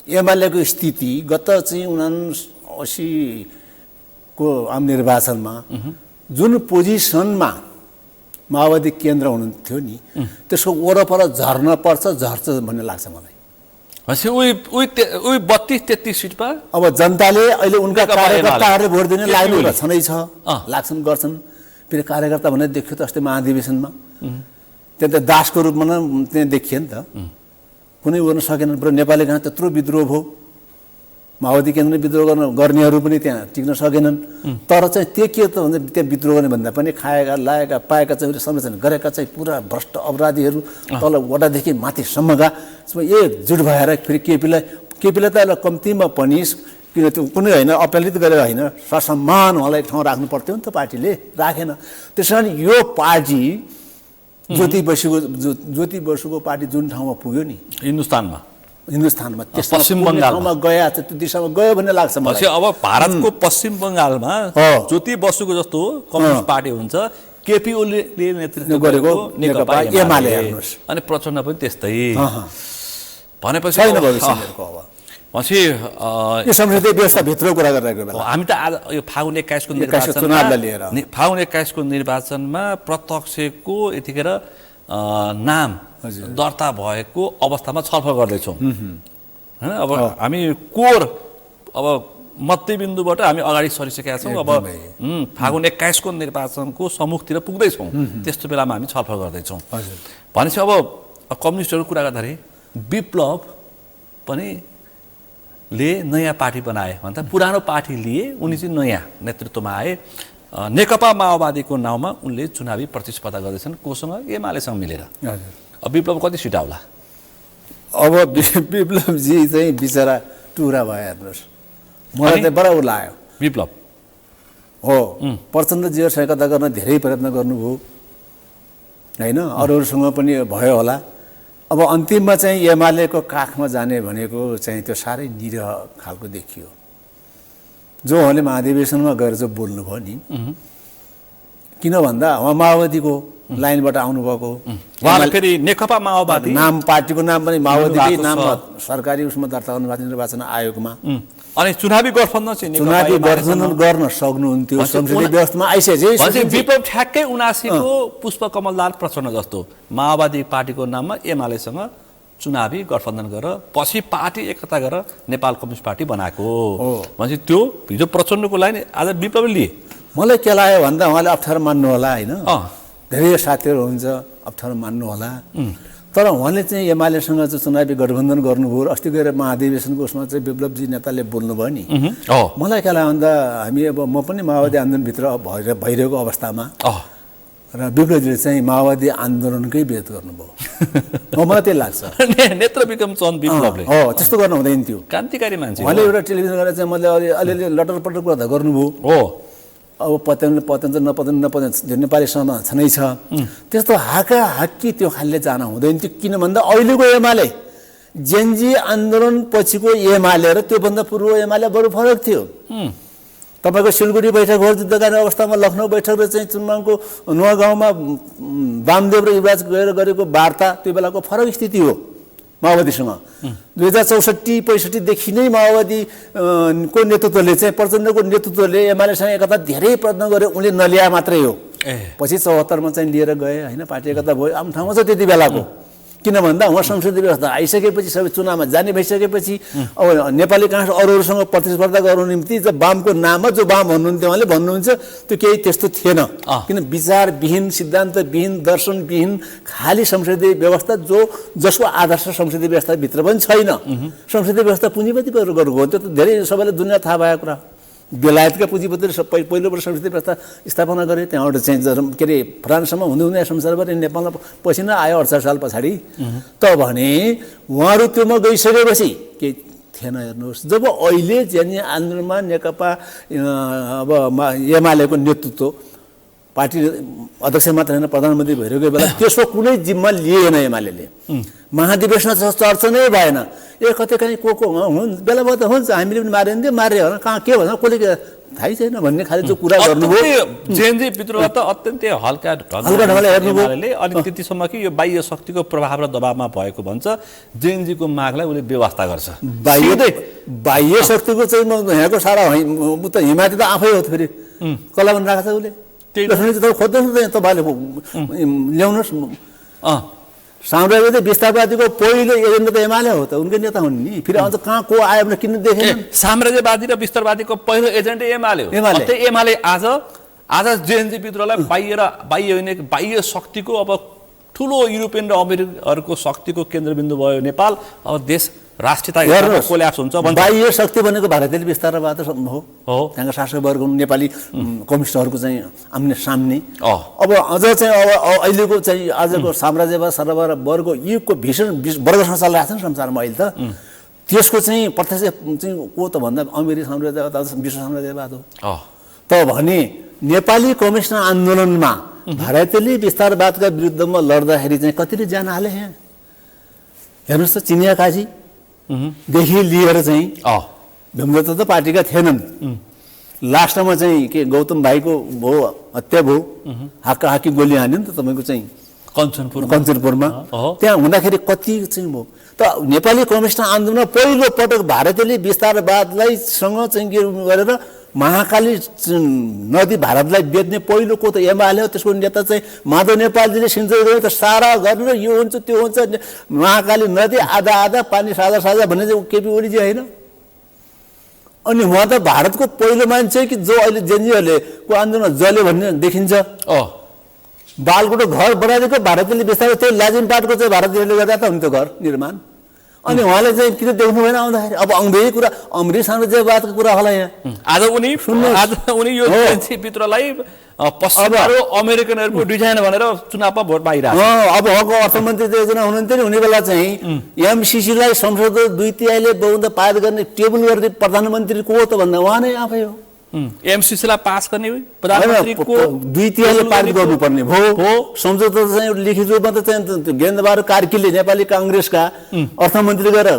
एमालेको स्थिति गत चाहिँ 79 को आम निर्वाचनमा जुन पोजिसनमा माओवादी केन्द्र हुनुहुन्थ्यो नि त्यसको वरपर झर्न पर्छ झर्छ भन्ने लाग्छ मलाई। भनेपछि उही 32-33 सिटमा अब जनताले अहिले उनका कार्यकर्ताहरूले भोट दिने लाग्नु छनै छ लाग्छन् गर्छन्। फेरि कार्यकर्ता भनेर देखियो त अस्ति महाधिवेशनमा त्यहाँ त दासको रूपमा त्यहाँ देखियो नि त कुनै गर्न सकेन। पुरा नेपाली कहाँ त्यत्रो विद्रोह भयो माओवादी केन्द्र विद्रोह गर्नेहरू पनि त्यहाँ टिक्न सकेनन्। तर चाहिँ त्यो के त भन्छ त्यहाँ विद्रोह गर्ने भन्दा पनि खाएका लाएका पाएका चाहिँ संरक्षण गरेका चाहिँ पुरा भ्रष्ट अपराधीहरू तल वडादेखि माथिसम्मका एकजुट भएर फेरि केपीलाई त कम्तीमा पनि किन त्यो कुनै होइन अपलित गरेर होइन ससम्मान उहाँलाई एक ठाउँ राख्नु पर्थ्यो नि त पार्टीले राखेन। त्यस कारण यो पार्टी ज्योति बसुको पार्टी जुन ठाउँमा पुग्यो नि हिन्दुस्तानमा पश्चिम बङ्गालमा गयो त्यो दिशामा गयो भन्ने लाग्छ मलाई। अब भारतको पश्चिम बङ्गालमा ज्योति बसुको जस्तो कम्युनिस्ट पार्टी हुन्छ केपी ओलीले नेतृत्व गरेको नेकपा एमाले अनि प्रचण्ड पनि त्यस्तै भनेपछि भनेपछि यो संसदीय व्यवस्थाभित्र कुरा गरिरहेको बेला हामी त आज यो फागुन 21 को फागुन 21 को निर्वाचनमा प्रत्यक्षको यतिखेर नाम दर्ता भएको अवस्थामा छलफल गर्दैछौँ होइन। अब हामी कोर अब मध्यबिन्दुबाट हामी अगाडि सरिसकेका छौँ। अब फागुन 21 को निर्वाचनको सम्मुखतिर पुग्दैछौँ त्यस्तो बेलामा हामी छलफल गर्दैछौँ भनेपछि अब कम्युनिस्टहरू कुरा गर्दाखेरि विप्लव पनि ले नयाँ पार्टी बनाए भन्दा पुरानो पार्टी लिए उनी चाहिँ नयाँ नेतृत्वमा आए। नेकपा माओवादीको नाउँमा उनले चुनावी प्रतिस्पर्धा गर्दैछन् कोसँग एमालेसँग मिलेर। अब विप्लव कति सिट आउला? अब विप्लवजी चाहिँ बिचरा टुरा भयो हेर्नुहोस् मलाई चाहिँ बराबर लाग्यो। विप्लव हो प्रचण्डजीहरू एकता गर्न धेरै प्रयत्न गर्नुभयो होइन अरूहरूसँग पनि भयो होला। अब अन्तिममा चाहिँ एमालेको काखमा जाने भनेको चाहिँ त्यो साह्रै निरह खालको देखियो। जो उहाँले महाधिवेशनमा गएर जो बोल्नुभयो नि किन भन्दा उहाँ माओवादीको लाइनबाट आउनुभएको उहाँले फेरि नेकपा माओवादी नाम पार्टीको नाम पनि माओवादीकै नाम सरकारी उसमा दर्ता गर्नुभएको निर्वाचन आयोगमा अनि चुनावी गठबन्धन गर्न सक्नुहुन्थ्यो संसदीय व्यवस्थामा आइसकेपछि विप्लव ठ्याक्कै 79 को पुष्पकमल दाहाल प्रचण्ड जस्तो माओवादी पार्टीको नाममा एमालेसँग चुनावी गठबन्धन गरेर पछि पार्टी एकता गरेर नेपाल कम्युनिस्ट पार्टी बनाएको भनेपछि त्यो हिजो प्रचण्डको लाइन आज विप्लवले लिए। मलाई के लाग्यो भन्दा उहाँले अप्ठ्यारो मान्नु होला होइन धेरै साथीहरू हुन्छ अप्ठ्यारो मान्नु होला तर उहाँले चाहिँ एमालेसँग चाहिँ चुनावी गठबन्धन गर्नुभयो। अस्ति गएर महाधिवेशनको उसमा चाहिँ विप्लवजी नेताले बोल्नुभयो नि मलाई के लाग्यो भन्दा हामी अब म पनि माओवादी आन्दोलनभित्र भइरहेको अवस्थामा र विप्लवजीले चाहिँ माओवादी आन्दोलनकै विरोध गर्नुभयो मलाई त्यही लाग्छ। नेत्र विक्रम चन्द विप्लवले हो त्यस्तो गर्नु हुँदैन थियो क्रान्तिकारी मान्छे उहाँले एउटा टेलिभिजन गरेर चाहिँ मैले अलिअलि लटरपटर कुरा त गर्नुभयो हो अब पतन्छ नपतन्छ नेपाली समाजमा छनै छ त्यस्तो हाकी त्यो खालले जान हुँदैन थियो। किन भन्दा अहिलेको एमाले जेनजी आन्दोलन पछिको एमाले र त्योभन्दा पूर्व एमाले बरु फरक थियो। तपाईँको सिलगढी बैठक हो जुद्धकारी अवस्थामा लखनऊ बैठकले चाहिँ चुनावको नुवागाउँमा वामदेव र युवराज गएर गरेको वार्ता त्यो बेलाको फरक स्थिति हो माओवादीसँग। 2064-65देखि नै माओवादी को नेतृत्वले चाहिँ प्रचण्डको नेतृत्वले एमालेसँग एकता धेरै प्रयत्न गरे उनले नलिया मात्रै हो पछि 74 चाहिँ लिएर गए होइन, पार्टी एकता भयो। आफ्नो ठाउँमा छ त्यति बेलाको, किन भन्दा उहाँ संसदीय व्यवस्था आइसकेपछि सबै चुनावमा जाने भइसकेपछि अब नेपाली काङ्ग्रेस अरूहरूसँग प्रतिस्पर्धा गर्नु निम्ति वामको नाममा जो वाम भन्नुहुन्थ्यो उहाँले भन्नुहुन्छ त्यो केही त्यस्तो थिएन, किन विचारविहीन, सिद्धान्तविहीन, दर्शनविहीन खाली संसदीय व्यवस्था जसको आदर्श संसदीय व्यवस्थाभित्र पनि छैन। संसदीय व्यवस्था पुँजीपतिहरू गरेको हो, त्यो त धेरै सबैलाई दुनियाँ थाहा भएको कुरा। बेलायतका पुँजीपतिले पहिलोपल्ट संसदीय व्यवस्था स्थापना गरे, त्यहाँबाट चाहिँ के अरे फ्रान्ससम्म हुँदै संसारभरि नेपालमा पछि नै आयो 68 साल पछाडि। त भने उहाँहरू त्योमा गइसकेपछि केही थिएन। हेर्नुहोस्, जब अहिले जनजातीय आन्दोलनमा नेकपा अब एमालेको नेतृत्व पार्टी अध्यक्ष मात्र होइन प्रधानमन्त्री भइरहेको बेला त्यसको कुनै जिम्मा लिएन एमाले। महाधिवेशन चर्चा नै भएन। कतै कहीँ को हुन्छ बेला भयो त हुन्छ, हामीले पनि मार्यो नि मार्यो होइन, कहाँ के भन्छ कसले थाहै छैन भन्ने खाले जो कुरा गर्नुभयो। जेएनजी विद्रोह त अत्यन्तै हल्का ढङ्गले हेर्नुभयो। अनि त्यतिसम्म कि यो बाह्य शक्तिको प्रभाव र दबावमा भएको भन्छ, जेएनजीको मागलाई उसले व्यवस्था गर्छ। बाह्य शक्तिको चाहिँ यहाँको सारा त हिमाती त आफै हो, फेरि कसलाई पनि राखेको छ उसले। खोज्नुहोस् तपाईँले ल्याउनुहोस्। साम्राज्यवादी विस्तारवादीको पहिलो एजेन्डा त एमाले हो त, उनकै नेता हुन् नि। फेरि अन्त कहाँ को आयो भने किन देखेन? साम्राज्यवादी र विस्तारवादीको पहिलो एजेन्डा एमाले हो। एमाले आज जेएनजी विद्रोहलाई बाह्य शक्तिको अब ठुलो युरोपियन र अमेरिकाहरूको शक्तिको केन्द्रबिन्दु भयो नेपाल। अब देश राष्ट्रियता कोल्याप्स हुन्छ। बाह्य शक्ति भनेको भारतीय विस्तारवाद हो, त्यहाँका शासक वर्ग नेपाली कम्युनिस्टहरूको चाहिँ आम्ने सामने। अब अझ चाहिँ अब अहिलेको चाहिँ आजको साम्राज्यवाद सर्ववाद वर्ग युगको भीषण वर्गसँग चलिरहेको छ नि संसारमा अहिले त। त्यसको चाहिँ प्रत्यक्ष चाहिँ को त भन्दा अमेरिकी साम्राज्यवाद विश्व साम्राज्यवाद हो। त भने नेपाली कम्युनिस्ट आन्दोलनमा भारतीय विस्तारवादका विरुद्धमा लड्दाखेरि चाहिँ कतिले ज्यान हाले यहाँ हेर्नुहोस् त। चिनिया काजी देखि लिएर चाहिँ भीमदत्त त पार्टीका थिएनन्। लास्टमा चाहिँ के गौतम भाइको भयो, हत्या भयो, हाकी गोली हान्यो नि त तपाईँको चाहिँ कञ्चनपुरमा। त्यहाँ हुँदाखेरि कति चाहिँ भयो त। नेपाली कम्युनिस्ट आन्दोलनमा पहिलो पटक भारतीय विस्तारवादलाई सँग चाहिँ के गरेर महाकाली नदी भारतलाई बेच्ने पहिलो को त एमाले हो। त्यसको नेता चाहिँ माधव नेपालजीले सिन्चन गरे त सारा गरेर यो हुन्छ त्यो हुन्छ, महाकाली नदी आधा आधा पानी साझा साझा भन्ने चाहिँ केपी ओलीजी होइन। अनि उहाँ त भारतको पहिलो मान्छे कि जो अहिले जेएनजीहरूले को आन्दोलन जल्यो भन्ने देखिन्छ। बालकोटो घर बनाइदिएको भारतीय विस्तार, त्यो लाजिमटाटको चाहिँ भारतीयहरूले गर्दा त हुन्थ्यो घर निर्माण। अनि उहाँले चाहिँ किन देख्नु भएन आउँदाखेरि? अब आउँदै कुरा अमेरिकी साम्राज्यवादको कुरा होला यहाँ। आज उनी यो विद्रोहलाई पश्चिमको अमेरिकनहरूको डिजाइन भनेर चुनावमा भोट मागिरहेको छ। अब उहाँको अर्थमन्त्री एकजना हुनुहुन्थ्यो नि, हुने बेला चाहिँ एमसिसीलाई संसदको 2/3 बहुमत पारित गर्ने टेबल गर्ने प्रधानमन्त्री को त भन्दा उहाँ नै आफै हो। एमसिसीलाई पास गर्ने प्रधानमन्त्रीको 2/3 पारित गर्नुपर्ने भयो। सम्झौता चाहिँ लिखित रूपमा त चाहिँ गेन्द्रबहादुर कार्कीले नेपाली काङ्ग्रेसका अर्थमन्त्री गएर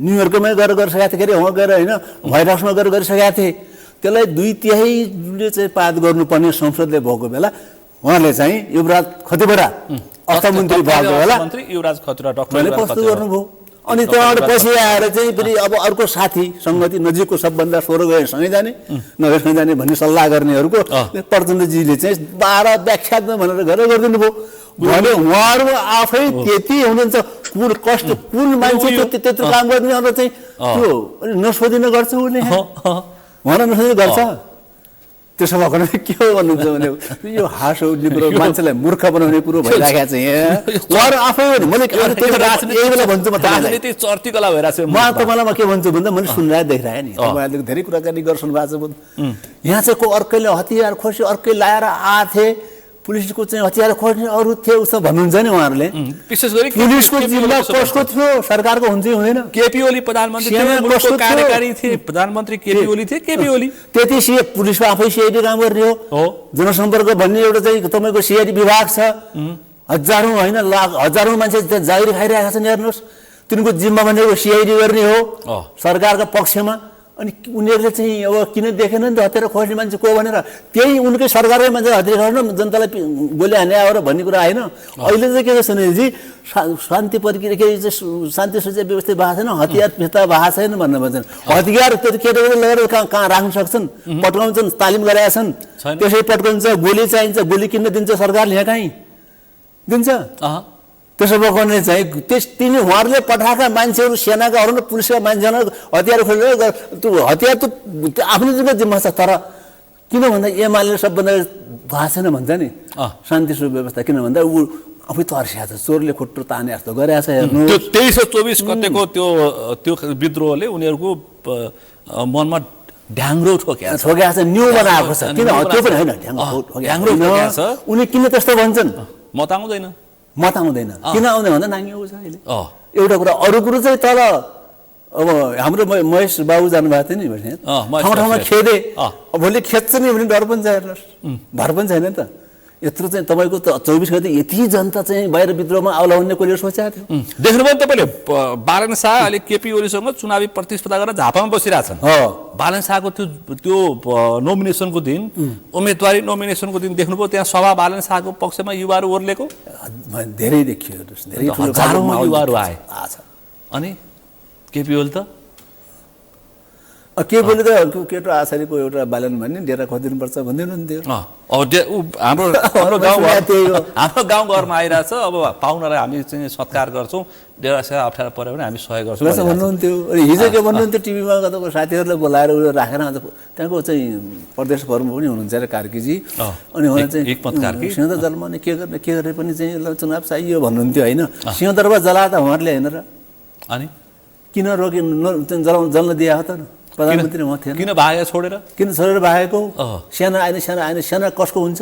न्युयोर्कमै गएर गरिसकेका थिए, के अरे उहाँ गएर होइन व्हाइट हाउसमा गएर गरिसकेका थिए। त्यसलाई 2/3 चाहिँ पारित गर्नुपर्ने संसदले भएको बेला उहाँले चाहिँ युवराज खतिवडा अर्थमन्त्री भएको बेला युवराज खतिवडा डाक्टरले प्रस्तुत गर्नुभयो। अनि त्यहाँबाट पछि आएर चाहिँ फेरि अब अर्को साथी सङ्गति नजिकको सबभन्दा 16 गए सँगै जाने नगए सँगै जाने भन्ने सल्लाह गर्नेहरूको प्रचण्डजीले चाहिँ 12 व्याख्या भनेर गरेर गरिदिनु भयो। भने उहाँहरू आफै त्यति हुनुहुन्छ कुल कष्ट कुल मान्छे त्यत्रो काम गर्ने अन्त चाहिँ त्यो नसोधिन गर्छ उसले, उहाँलाई नसोधिन गर्छ। त्यसो भएको के हो भन्नुहुन्छ भने यो हाँस उड्ने कुरो, मान्छेलाई मूर्ख बनाउने कुरो भइरहेको छ यहाँ। उहाँहरू आफै हो नि। मैले यही बेला भन्छु म राजनीति चर्ती कला भइरहेको छ। म तपाईँलाई के भन्छु भन्दा मैले सुनिरहेको देखिरहेँ नि, तपाईँहरूले धेरै कुराकानी गर्छनु भएको छ। यहाँ चाहिँ को अर्कैले हतियार खोसी अर्कै लाएर आथे, पुलिसको चाहिँ हतियार खोज्ने अरू थियो उसो भन्नुहुन्छ नि उहाँहरूले। विशेष गरी पुलिसको जिम्मा कसको थियो? सरकारको हुन्छ हुँदैन। केपी ओली प्रधानमन्त्री कार्यकारी थिए, प्रधानमन्त्री केपी ओली थिए। केपी ओली त्यति पुलिसमा आफै सिआइडी काम गर्ने हो। जनसम्पर्क भन्ने एउटा चाहिँ तपाईँको सिआइडी विभाग छ। हजारौँ होइन हजारौँ मान्छे जागिर खाइरहेका छन्। हेर्नुहोस्, तिनको जिम्मा भनेको सिआइडी गर्ने हो सरकारका पक्षमा। अनि उनीहरूले चाहिँ अब किन देखेन नि त हतियार खोज्ने मान्छे को भनेर त्यही उनकै सरकारमै मान्छे हतियार खोज्न जनतालाई गोली हाने आएर भन्ने कुरा आएन। अहिले चाहिँ के छ सुनिलजी शान्ति प्रक्रिया के शान्ति सुरक्षा व्यवस्था भएको छैन हतियार फिर्ता भएको छैन भनेर भन्छन्। हतियार त्यो केटाकेटी लगेर कहाँ राख्न सक्छन् पट्काउँछन् तालिम गराएका छन् त्यसै पट्काउँछ गोली चाहिन्छ गोली किन्न दिन्छ सरकारले यहाँ कहीँ दिन्छ। त्यसो भएकोले चाहिँ तिनी उहाँहरूले पठाएका मान्छेहरू सेनाकाहरू र पुलिसका मान्छेहरू हतियार खोलेर त्यो हतियार त आफ्नो जिम्मा छ। तर किन भन्दा एमाले सबभन्दा भएको छैन भन्छ नि शान्ति सुव्यवस्था किन भन्दा ऊ आफै तर्सिया छ चोरले खुट्टो ताने जस्तो गरेको छ हेर्नु। त्यो 2324 गतेको त्यो विद्रोहले उनीहरूको मनमा ढ्याङ्ग्रो ठोक्या छ न्यू बनाएको छ। किन त्यो पनि होइन ढ्याङ्ग्रो ठोक्या छ। उनी किन त्यस्तो भन्छन् मत आउँदैन किन आउँदैन भन्दा नाङ्गेको छ अहिले एउटा कुरा। अरू कुरो चाहिँ तर अब हाम्रो महेश बाबु जानुभएको थियो नि ठाउँ ठाउँमा खेदे भोलि खेद्छ नि भने डर पनि छ हेर्नुहोस् भर पनि छैन नि त। यत्रो चाहिँ तपाईँको त 24 गते यति जनता चाहिँ बाहिर विद्रोहमा आउला भन्ने कसले सोचेको थियो? देख्नुभयो तपाईँले बालन शाह अहिले केपी ओलीसँग चुनावी प्रतिस्पर्धा गरेर झापामा बसिरहेछन्। बालन शाहको त्यो नोमिनेसनको दिन उम्मेदवारी नोमिनेसनको दिन देख्नुभयो त्यहाँ सभा बालन शाहको पक्षमा युवाहरू ओर्लेको धेरै देखियो धेरै हजारौँ युवाहरू आए। अनि केपी ओली त के बोले त केटो आचार्यको एउटा बालन भन्ने डेरा खोजिदिनुपर्छ भन्दै हुनुहुन्थ्यो। हाम्रो गाउँघरमा आइरहेछ अब पाहुनालाई हामी चाहिँ सत्कार गर्छौँ डेरा सेवा अप्ठ्यारो पऱ्यो भने हामी सहयोग गर्छौँ भन्नुहुन्थ्यो। अनि हिजो के भन्नुहुन्थ्यो टिभीमा कताको साथीहरूलाई बोलाएर उयो राखेर त्यहाँको चाहिँ प्रदेश प्रमुख पनि हुनुहुन्छ अरे कार्कीजी। अनि उहाँ चाहिँ सिंहदरबारमा के गरे पनि चाहिँ चुनाव चाहियो भन्नुहुन्थ्यो होइन। सिंहदरबार जलाए त उहाँहरूले होइन र अनि किन रोके जल्न दिएको त प्रधानमन्त्री उहाँ थिएन किन भागेर छोडेर भागेको? सेना आएन सेना कसको हुन्छ?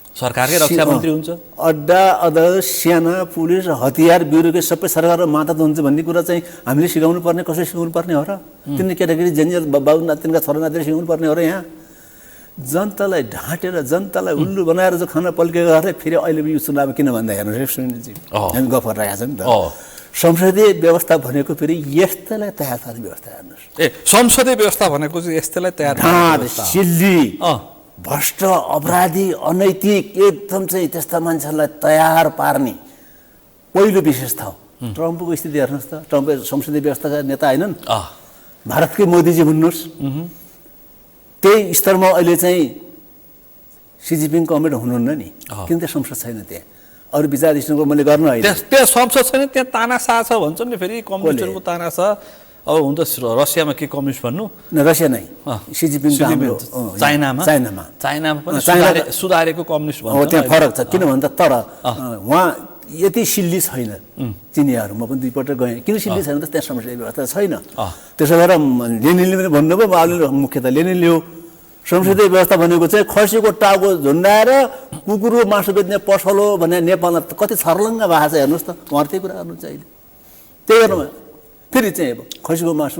सरकारकै रक्षा मन्त्री हुन्छ। अड्डा अदालत सेना पुलिस हतियार ब्युरोकै सबै सरकारको मातहत हुन्छ भन्ने कुरा चाहिँ हामीले सिकाउनु पर्ने कसरी सिकाउनु पर्ने हो र? तिनी केटाकेटी जेन्जेल बाबु नातिनका छोरा नातिले सिकाउनु पर्ने हो र? यहाँ जनतालाई ढाँटेर जनतालाई उल्लु बनाएर जो खाना पल्केको फेरि अहिले यो चुनाव किन भन्दा हेर्नुहोस् सुनिलजी हामी गफ गरिरहेको छ नि त। संसदीय व्यवस्था भनेको फेरि यस्तैलाई तयार पार्ने व्यवस्था हेर्नुहोस्। संसदीय व्यवस्था भनेको चाहिँ यस्तैलाई तयार सिल्ली भ्रष्ट अपराधी अनैतिक एकदम चाहिँ त्यस्ता मान्छेहरूलाई तयार पार्ने पहिलो विशेषता हो। ट्रम्पको स्थिति हेर्नुहोस् त ट्रम्प संसदीय व्यवस्थाका नेता होइनन् भारतकै मोदीजी भन्नुहोस्। त्यही स्तरमा अहिले चाहिँ सिजिपिङ कमेन्ट हुनुहुन्न नि किन त संसद छैन त्यहाँ अरू विचार स्टेसनको मैले गर्नु होइन त्यहाँ संसद छैन त्यहाँ तानाशाह छ भन्छन् नि फेरि कम्युनिस्टहरूको तानाशाह। अब हुन त रसियामा के कम्युनिस्ट भन्नु रसिया नै सिजिपिङ चाइनामा पनि सुधारेको कम्युनिस्ट हो। त्यहाँ फरक छ किन भन्दा तर उहाँ यति सिल्ली छैन चिनियाहरूमा पनि दुईपल्ट गएँ किन सिल्ली छैन त त्यहाँ समस्या व्यवस्था छैन। त्यसो भएर लेनिनले पनि भन्नुभयो अहिले मुख्य त लेनिनले हो। संसदीय व्यवस्था भनेको चाहिँ खसीको टाउको झुन्डाएर कुकुरको मासु बेच्ने पसल हो भने नेपालमा कति छर्लङ्ग भएको छ हेर्नुहोस् त। उहाँहरू त्यही कुरा गर्नुहुन्छ अहिले त्यही गर्नुमा फेरि चाहिँ अब खसीको मासु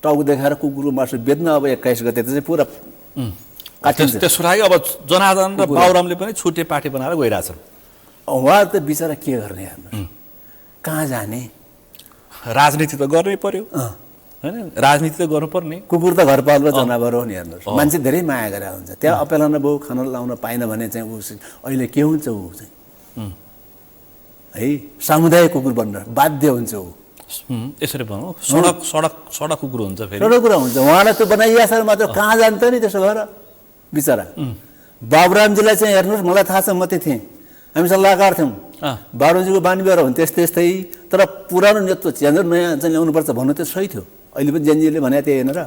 टाउको देखाएर कुकुरको मासु बेच्न अब 21 गते चाहिँ पुरा काटिन्छ। त्यसको लागि अब जनार्दन र बाबुरामले पनि छुट्टै पार्टी बनाएर गइरहेछन्। उहाँ त बिचरा के गर्ने हेर्नुहोस् कहाँ जाने राजनीति त गर्नै पर्यो होइन राजनीति त गर्नुपर्ने। कुकुर त घर पालुवा जनावर हो नि हेर्नुहोस् मान्छे धेरै माया गरेर हुन्छ त्यहाँ अपेलाना बाउ खाना लाउन पाएन भने चाहिँ ऊ अहिले के हुन्छ ऊ चाहिँ है सामुदायिक कुकुर बन्न बाध्य हुन्छ ऊ। यसरी भनौँ सडक कुकुर हुन्छ फेरि सडक कुरा हुन्छ उहाँलाई त्यो बनाइया छ मात्र कहाँ जान्छ नि त्यसो भएर बिचरा। बाबुरामजीलाई चाहिँ हेर्नुहोस् मलाई थाहा छ म त्यही थिएँ हामी सल्लाहकार थियौँ। बाबुरामजीको बानी व्यवहार हुन्थ्यो यस्तै तर पुरानो नेतृत्व चेन्ज नयाँ चाहिँ ल्याउनुपर्छ भन्नु त्यो सही थियो। अहिले पनि जेनजीले भने त्यही होइन र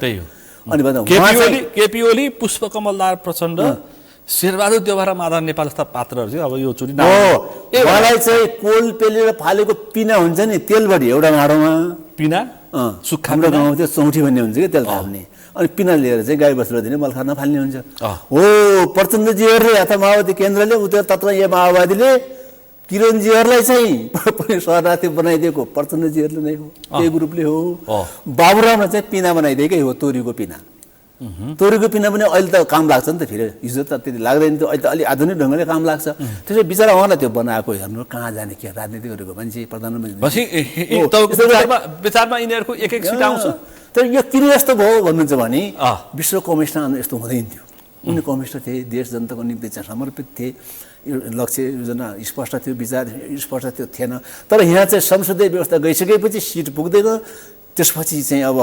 अनि केपी ओली पुष्पकमल दाहाल प्रचण्ड शेरबहादुर देउवा र माधव नेपाल जस्ता पात्रहरू चाहिँ अब यो चुरी मलाई चाहिँ कोल पेलेर फालेको पिना हुन्छ नि तेल बढी एउटा भाँडोमा पिना सुक्खा हाम्रो गाउँमा त्यो चौठी भन्ने हुन्छ कि तेल थाप्ने अनि पिना लिएर चाहिँ गाई बस्रो दिने मल खान फाल्ने हुन्छ। हो प्रचण्डजीहरूले अथवा माओवादी केन्द्रले उता तत्त्व यो माओवादीले किरणजीहरूलाई चाहिँ शरणार्थी बनाइदिएको प्रचण्डजीहरूले नै हो त्यही ग्रुपले हो। बाबुरामलाई चाहिँ पिना बनाइदिएकै हो तोरीको पिना। तोरीको पिना पनि अहिले त काम लाग्छ नि त फेरि हिजो त त्यति लाग्दैन थियो अहिले त अलिक आधुनिक ढङ्गले काम लाग्छ। त्यसै बिचरा उहाँलाई त्यो बनाएको हेर्नु कहाँ जाने के राजनीति गरेको मान्छे प्रधानमन्त्री विचारमा यिनीहरूको एक सिट आउँछ तर यो किन यस्तो भयो भन्नुहुन्छ भने अँ। विश्व कम्युनिस्ट आन्दोलन यस्तो हुँदैन थियो। उनी कम्युनिस्ट थिए, देश जनताको निम्ति चाहिँ समर्पित थिए, यो लक्ष्य योजना स्पष्ट थियो, विचार स्पष्ट थियो थिएन। तर यहाँ चाहिँ संसदीय व्यवस्था गइसकेपछि सिट पुग्दैन, त्यसपछि चाहिँ अब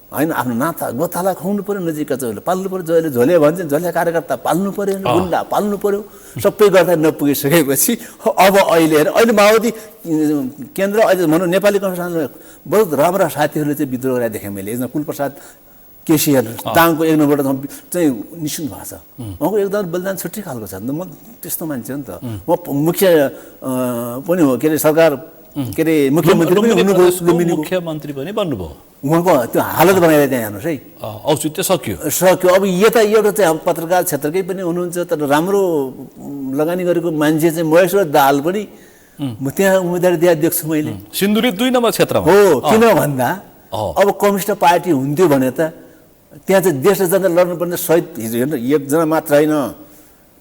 होइन आफ्नो नाता गोताला खुवाउनु पऱ्यो, नजिकका चाहिँ पाल्नु पऱ्यो, जहिले झोले भन्छ झोले कार्यकर्ता पाल्नु पऱ्यो, गुन्डा पाल्नु पऱ्यो, सबै गर्दा नपुगिसकेपछि अब अहिले माओवादी केन्द्र अहिले भनौँ नेपाली कम्युनिस्ट बहुत राम्रा साथीहरूले चाहिँ विद्रोह गरेर देखेँ मैले। एकजना कुलप्रसाद केसीआर दाङको एक नम्बर चाहिँ निश्चित भएको छ, उहाँको एकदम बलिदान छुट्टै खालको छ। म त्यस्तो मान्छे हो नि त, म मुख्य पनि हो, के अरे सरकार के अरे मुख्यमन्त्री पनि हुनुभयो, मुख्यमन्त्री पनि बन्नुभयो, उहाँको त्यो हालत बनाएर त्यहाँ हेर्नुहोस् है, औचित्य सक्यो। अब यता एउटा चाहिँ अब पत्रकार क्षेत्रकै पनि हुनुहुन्छ, तर राम्रो लगानी गरेको मान्छे चाहिँ महेश्वर दाहाल पनि त्यहाँ उम्मेदवारी दिए देख्छु मैले। सिन्धुली 2 नम्बर क्षेत्रमा हो, किन भन्दा अब कम्युनिस्ट पार्टी हुन्थ्यो भने त त्यहाँ चाहिँ देश र जनता लड्नुपर्ने शहीद हिजो हेर्नु एकजना मात्र होइन,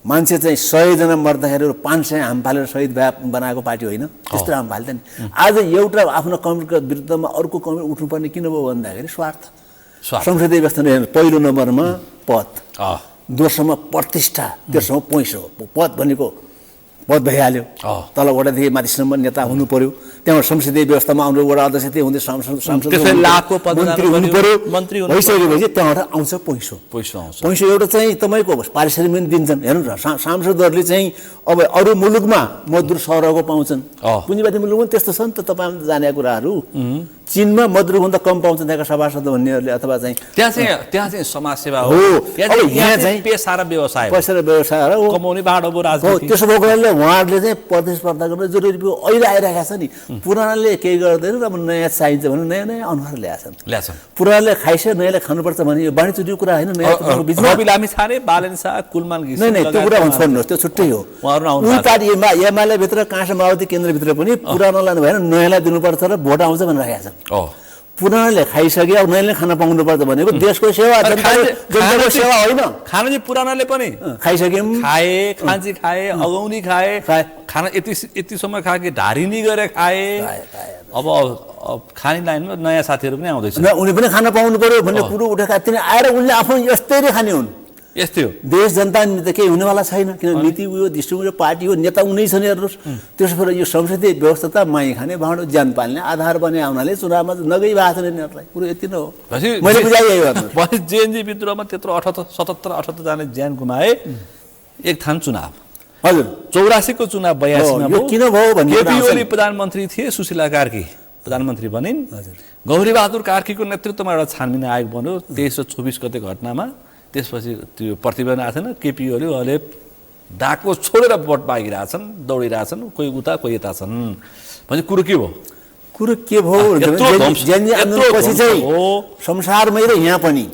मान्छे चाहिँ 100 जना मर्दाखेरि 500 हाम फालेर शहीद बनाएको पार्टी होइन, त्यस्तो हाम फाल्थ्यो नि। आज एउटा आफ्नो कम्युनिस्टको विरुद्धमा अर्को कम्युनिस्ट उठ्नुपर्ने किन भयो भन्दाखेरि स्वार्थ। संसदीय व्यवस्था पहिलो नम्बरमा पद, दोस्रोमा प्रतिष्ठा, तेस्रोमा पैसा। पद भनेको पद भइहाल्यो, तल वडादेखि माथिसम्म नेता हुनु पर्यो, त्यहाँबाट संसदीय व्यवस्थामा आउनु वडा अध्यक्ष त्यही हुँदै सांसद हुनु पर्यो, भइसकेपछि त्यहाँबाट आउँछ पैसा एउटा चाहिँ तपाईँको पारिश्रमिक पनि दिन्छन्। हेर्नु न सांसदहरूले चाहिँ अब अरू मुलुकमा मजदुर सरहको पाउँछन्, पुँजीवादी मुलुकमा त्यस्तो छ नि त, तपाईँले जानेका कुराहरू। चीनमा मजदुरभन्दा कम पाउँछ त्यहाँका सभासद भन्नेहरूले, अथवा चाहिँ त्यहाँ चाहिँ समाजसेवा हो, यहाँ चाहिँ पेसा र व्यवसाय हो, कमाउने बाटो हो राजनीति। त्यसो भएकोले उहाँहरूले चाहिँ प्रतिस्पर्धा गर्न जरुरी भयो। अहिले आइरहेको छ नि, पुरानाले केही गर्दैन, अब नयाँ चाहिन्छ भने नयाँ नयाँ अनुहार ल्याछन्। पुरानाले खाइसक्यो, नयाँले खानुपर्छ भने यो वाणिज्यको कुरा होइन। नयाँ बिचमा रवि लामिछाने, बालेन शाह, कुलमान घिसिङ, नै त्यो कुरा हुन्छ, छोड्नुहोस्, त्यो छुट्टै हो। उही पार्टी एमाले भित्र काँस माओवादी केन्द्रभित्र पनि पुरानोलाई भएन नयाँलाई दिनुपर्छ र भोट आउँछ भनेर राखेका छन्। पुरानोले खाइसक्यो, अब नयाँले खाना पाउनुपर्छ भनेको देशको सेवा, जनताको सेवा होइन। खाना चाहिँ पुरानाले पनि खाइसक्यौँ, खाँची खाए, अगौनी खाए, खाना यति समय खाए कि ढारिनी गरेर खाए। अब खाने लाइनमा नयाँ साथीहरू पनि आउँदैछ, उनी पनि खाना पाउनु पर्यो भन्ने कुरो उठेका थिएन। आएर उनले आफ्नो यस्तै खाने हुन्। यस्तै हो, देश जनता त केही हुनेवाला छैन, किन नीति उयो दृष्टिकोण पार्टी हो, नेता उनै छ नि। हेर्नुहोस्, त्यसो भएर यो संसदीय व्यवस्था त माई खाने भाँडो ज्यान पाल्ने आधार बने आउनाले चुनावमा नगई भएको छैन यिनीहरूलाई। कुरो यति नै हो, मैले बुझाइयो। जेएनजी विद्रोहमा त्यत्रो 77-78 जना ज्यान गुमाए, एक थान चुनाव, हजुर 84 को चुनाव 82 मा किन भयो भन्ने केपी ओली प्रधानमन्त्री थिए, सुशीला कार्की प्रधानमन्त्री बनिन्। गौरी बहादुर कार्कीको नेतृत्वमा एउटा छानबिन आयोग बन्यो 23 र 24 गते घटनामा। त्यसपछि त्यो प्रतिवेदन आएको छैन, केपी ओली अहिले डाको छोडेर भोट मागिरहेछन्, दौडिरहेछन्, कोही उता कोही यता छन् भने कुरो के भयो? कुरो के भयो आन्दोलनपछि चाहिँ संसारमै र यहाँ पनि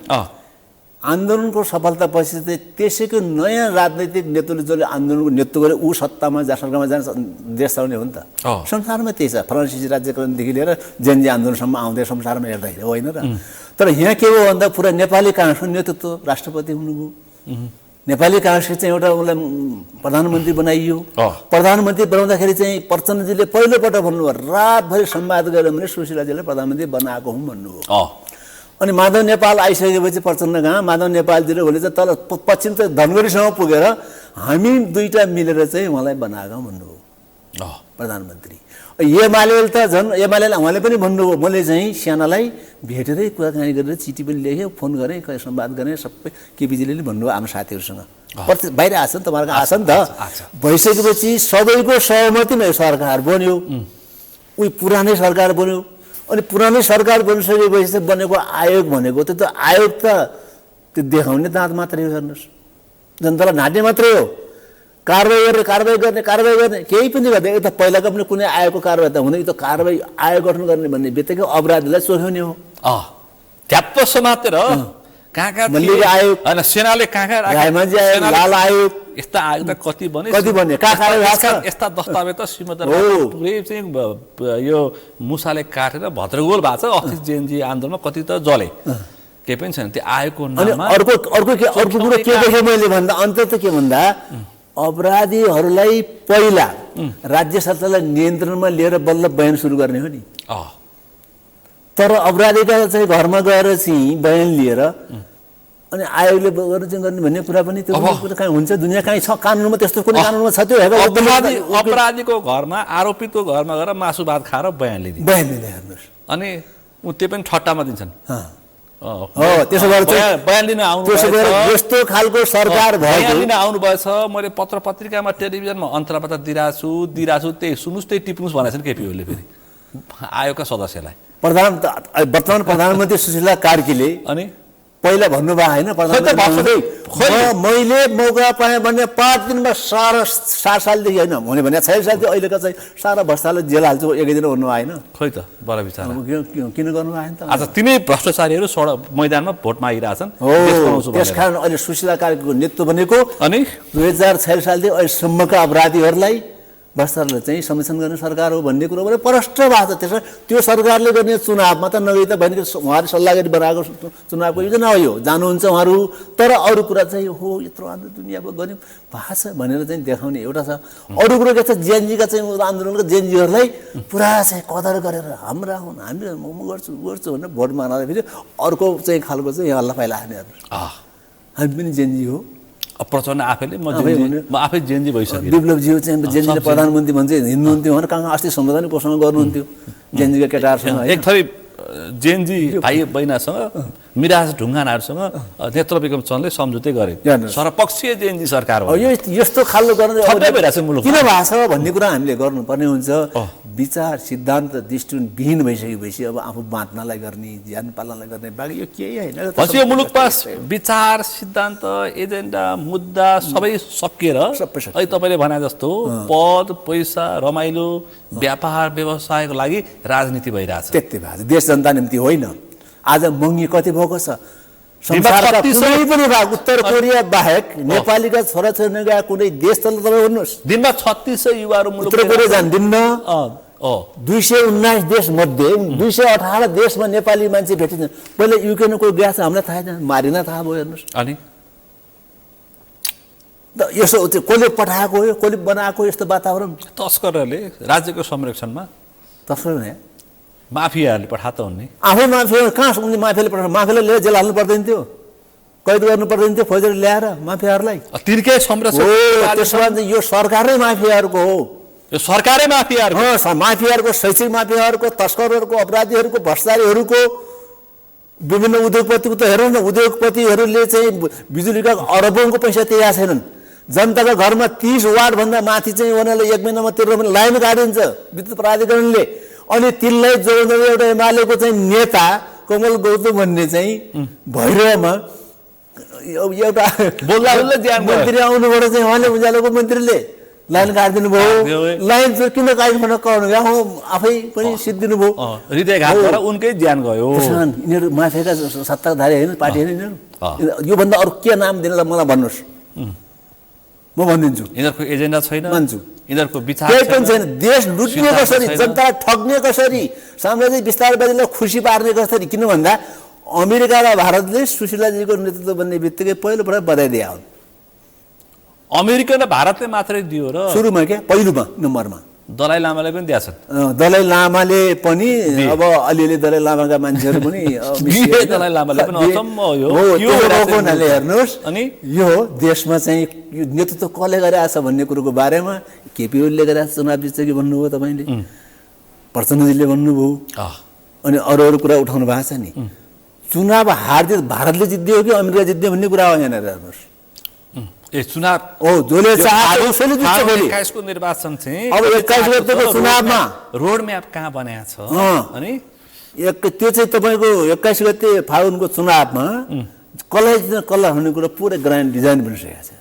आन्दोलनको सफलतापछि चाहिँ त्यसैको नयाँ राजनैतिक नेतृत्वले जसले आन्दोलनको नेतृत्व गरे ऊ सत्तामा सरकारमा जान देश चलाउने हो नि त। संसारमा त्यही छ, फ्रान्सिसी राज्यकरणदेखि लिएर जेएनजी आन्दोलनसम्म आउँदै संसारमा हेर्दाखेरि होइन र। तर यहाँ के भयो भन्दा पुरा नेपाली काङ्ग्रेसको नेतृत्व राष्ट्रपति हुनुभयो, नेपाली काङ्ग्रेसले चाहिँ एउटा उसलाई प्रधानमन्त्री बनाइयो। प्रधानमन्त्री बनाउँदाखेरि चाहिँ प्रचण्डजीले पहिलोपल्ट भन्नुभयो रातभरि संवाद गरेर भने सुशीलाजीले प्रधानमन्त्री बनाएको हुँ भन्नुभयो। अनि माधव नेपाल आइसकेपछि प्रचण्ड कहाँ माधव नेपालजीले भने चाहिँ तल पश्चिम चाहिँ धनगढीसम्म पुगेर हामी दुईटा मिलेर चाहिँ उहाँलाई बनाएको भन्नुभयो प्रधानमन्त्री। एमाले त झन् एमाले उहाँले पनि भन्नुभयो, मैले चाहिँ सानालाई भेटेरै कुराकानी गरेर चिठी पनि लेखेँ, फोन गरेँ, संवाद गरेँ, सबै केपीजीले भन्नुभयो आफ्नो साथीहरूसँग। बाहिर आछ नि तपाईँहरूको आछ नि त। भइसकेपछि सबैको सहमतिमा यो सरकार बन्यो, उही पुरानै सरकार बन्यो। अनि पुरानै सरकार बनिसकेपछि बनेको आयोग भनेको त्यो त आयोग त त्यो देखाउने दाँत मात्रै हो। हेर्नुहोस्, जनतालाई ढाँट्ने मात्रै हो, कारवाही गर्ने केही पनि गर्दैन। त पहिलाको पनि कुनै आयोगको कारवाही त हुँदैन, त्यो कारवाही आयोग गठन गर्ने भन्ने बित्तिकै अपराधीलाई चोख्याउने हो। झ्याप्प समातेर कहाँ आयोग होइन सेनाले कहाँ लाल आयोग यस्ता आयोग त कति बने यस्ता दस्तावेज त श्रीमती पुरै चाहिँ यो मुसाले काटेर भद्रगोल भएको छ। अस्ति जेएनजी आन्दोलनमा कति त जले, केही पनि छैन त्यो आयोगको नाममा। अर्को कुरो के देखेँ मैले भन्दा अन्त के भन्दा अपराधीहरूलाई पहिला राज्य सरकारलाई नियन्त्रणमा लिएर बल्ल बयान सुरु गर्ने हो नि। तर अपराधीका चाहिँ घरमा गएर चाहिँ बयान लिएर अनि आयोगले गर्ने भन्ने कुरा पनि त्यो कुरा कहीँ हुन्छ दुनियाँ कहीँ छ कानुनमा त्यस्तो कुनै कानुनमा छ त्यो अपराधीको घरमा आरोपितको घरमा गएर मासु भात खाएर बयान लिदिन्छ हेर्नुहोस् अनि त्यो पनि ठट्टामा दिन्छन् त्यसो भएर बयान लिन आउनु यस्तो खालको सरकार बयान लिन आउनुभएछ मैले पत्र पत्रिकामा टेलिभिजनमा अन्तर्वार्ता दिइरहेछु त्यही सुन्नुहोस् त्यही टिप्नुहोस् भनेको छ नि केपी ओलीले फेरि आयोगका सदस्यलाई वर्तमान प्रधानमन्त्री सुशीला कार्कीले अनि पहिला भन्नुभयो होइन मैले मौका पाएँ भने 5 दिनमा 60 सालदेखि होइन मैले भने 60 सालदेखि अहिलेका चाहिँ सारा भ्रष्टाचारलाई जेल हाल्छु एकै दिन भन्नु आएन खै त बडा विचार किन गर्नु आएन त आज तिनै भ्रष्टाचारीहरू सडक मैदानमा भोटमा आइरहेछन् त्यसकारण अहिले सुशीला कार्कीको नेतृत्व बनेको अनि 2046 सालदेखि अहिलेसम्मका अपराधीहरूलाई भ्रष्टाचारले चाहिँ संरक्षण गर्ने सरकार हो भन्ने कुरो भने प्रष्ट भएको छ त्यसो त्यो सरकारले गर्ने चुनावमा त नगई त भने उहाँले सल्लाह गरी बनाएको चुनावको योजना हो यो जानुहुन्छ उहाँहरू तर अरू कुरा चाहिँ हो यत्रो आन्दोलन दुनियाँको गऱ्यौँ भएको छ भनेर चाहिँ देखाउने एउटा छ अरू कुरो के छ जेएनजीका चाहिँ आन्दोलनका जेएनजीहरूलाई पुरा चाहिँ कदर गरेर हाम्रा हुन् हामी म गर्छु भनेर भोट माग्दा फेरि अर्को चाहिँ खालको चाहिँ यहाँ हल्ला फाइला हामी पनि जेएनजी हो प्रचण्ड आफैले म आफै जेएनजी भइसकेँ विप्लवज्यू चाहिँ जेएनजीले प्रधानमन्त्री भन्छ हिँड्नु हुन्थ्यो भनेर कहाँ अस्ति सम्बोधन कोसँग गर्नुहुन्थ्यो जेएनजीका केटाहरूसँग एक थरी जेएनजी भाइ बहिनासँग मिराज ढुङ्गानाहरूसँग नेत्र विक्रम चन्दले सम्झौते गरे सर्वपक्षीय जेएनजी सरकार हो यस्तो खालको गर्न मुलुक किन भएको छ भन्ने कुरा हामीले गर्नुपर्ने हुन्छ विचार सिद्धान्त दृष्टिविहीन भइसकेपछि अब आफू बाँच्नलाई गर्ने ज्यान पाल्नलाई गर्ने बाँकी यो केही होइन यो मुलुक पास विचार सिद्धान्त एजेन्डा मुद्दा सबै सकिएर अहिले तपाईँले भने जस्तो पद पैसा रमाइलो व्यापार व्यवसायको लागि राजनीति भइरहेछ त्यति भएको छ देश जनता निम्ति होइन आज महँगी कति भएको छ संसारका कुनै पनि भाग उत्तर कोरिया बाहेक नेपालीका छोराछोरी गए कुनै देश त तपाईँ भन्नुहोस् दिनमा 3600 युवाहरू मुलुक उत्तर कोरिया जान्दिन्न 219 देश मध्ये 218 देशमा नेपाली मान्छे भेटिन्छ पहिले युक्रेन कोही गएको छ हामीलाई थाहा छैन मारिन थाहा भयो हेर्नुहोस् अनि यसो कसले पठाएको हो कसले बनाएको यस्तो वातावरण तस्करहरूले राज्यको संरक्षणमा तस्कर भने माफियाहरूले पठातो हुन् आफै माफिया कहाँ माफियाले पठाउनु माफियाले लिएर जेल हाल्नु पर्दैन थियो कैद गर्नु पर्दैन थियो फौजले ल्याएर माफियाहरूलाई तिर्कै संरक्षण यो सरकारै माफियाहरूको हो यो सरकारै माफियाहरूको माफियाहरूको शैक्षिक माफियाहरूको तस्करहरूको अपराधीहरूको भ्रष्टाचारीहरूको विभिन्न उद्योगपतिको त हेरौँ न उद्योगपतिहरूले चाहिँ बिजुलीका अरबौँको पैसा तिरेका छैनन् जनताको घरमा 30 वाटभन्दा माथि चाहिँ उनीहरूले 1 महिनामा तिर्न पनि लाइन काटिन्छ विद्युत प्राधिकरणले अनि तिनलाई जोड्दै एउटा एमालेको चाहिँ नेता कमल गौतम भन्ने चाहिँ भैरवमा एउटा मन्त्री आउनुबाट चाहिँ उहाँले उज्यालोको मन्त्रीले लाइन काटिदिनु भयो लाइन चाहिँ किन काट्नु कहनु आफै पनि सिद्धिनु भयो हृदयघातबाट उनकै ज्यान गयो यिनीहरू माफियाका सत्ताधारी होइन पार्टी होइन यिनीहरू योभन्दा अरू के नाम दिनलाई मलाई भन्नुहोस् म भनिदिन्छु यिनीहरूको एजेन्डा छैन मान्छु यिनीहरूको विचार केही पनि छैन देश लुट्ने कसरी जनता ठग्ने कसरी साम्राज्यिक विस्तारवादीलाई खुसी पार्ने कसरी किन भन्दा अमेरिका र भारतले सुशीलाजीको नेतृत्व बन्ने बित्तिकै पहिलोपटक बधाई दिए हुन् अमेरिका र भारतले मात्रै दियो र सुरुमा के पहिलोमा नम्बरमा दलाइ लामाले पनि दिएछन् दलाइ लामाले पनि अब अलिअलि दलाइ लामाका मान्छेहरू पनि दलाइ लामाले पनि अचम्म हुनाले हेर्नुहोस् अनि यो देशमा चाहिँ यो नेतृत्व कसले गरिरहेको छ भन्ने कुरोको बारेमा केपी ओलीले गरिरहेको चुनाव जित्छ कि भन्नुभयो तपाईँले प्रचण्डजीले भन्नुभयो अनि अरू कुरा उठाउनु भएको छ नि चुनाव हार भारतले जित्दियो कि अमेरिका जित्दियो भन्ने कुरा हो यहाँनिर हेर्नुहोस् चुनाव जसले चाह्यो उसले जित्छ भोलि 21 को निर्वाचन चाहिँ अब 21 गतेको चुनावमा रोड म्याप कहाँ बनाएको छ अनि त्यो चाहिँ तपाईँको 21 गते फागुनको चुनावमा कसलाई हुने कुरा पुरै ग्रान्ड डिजाइन बनिसकेको छ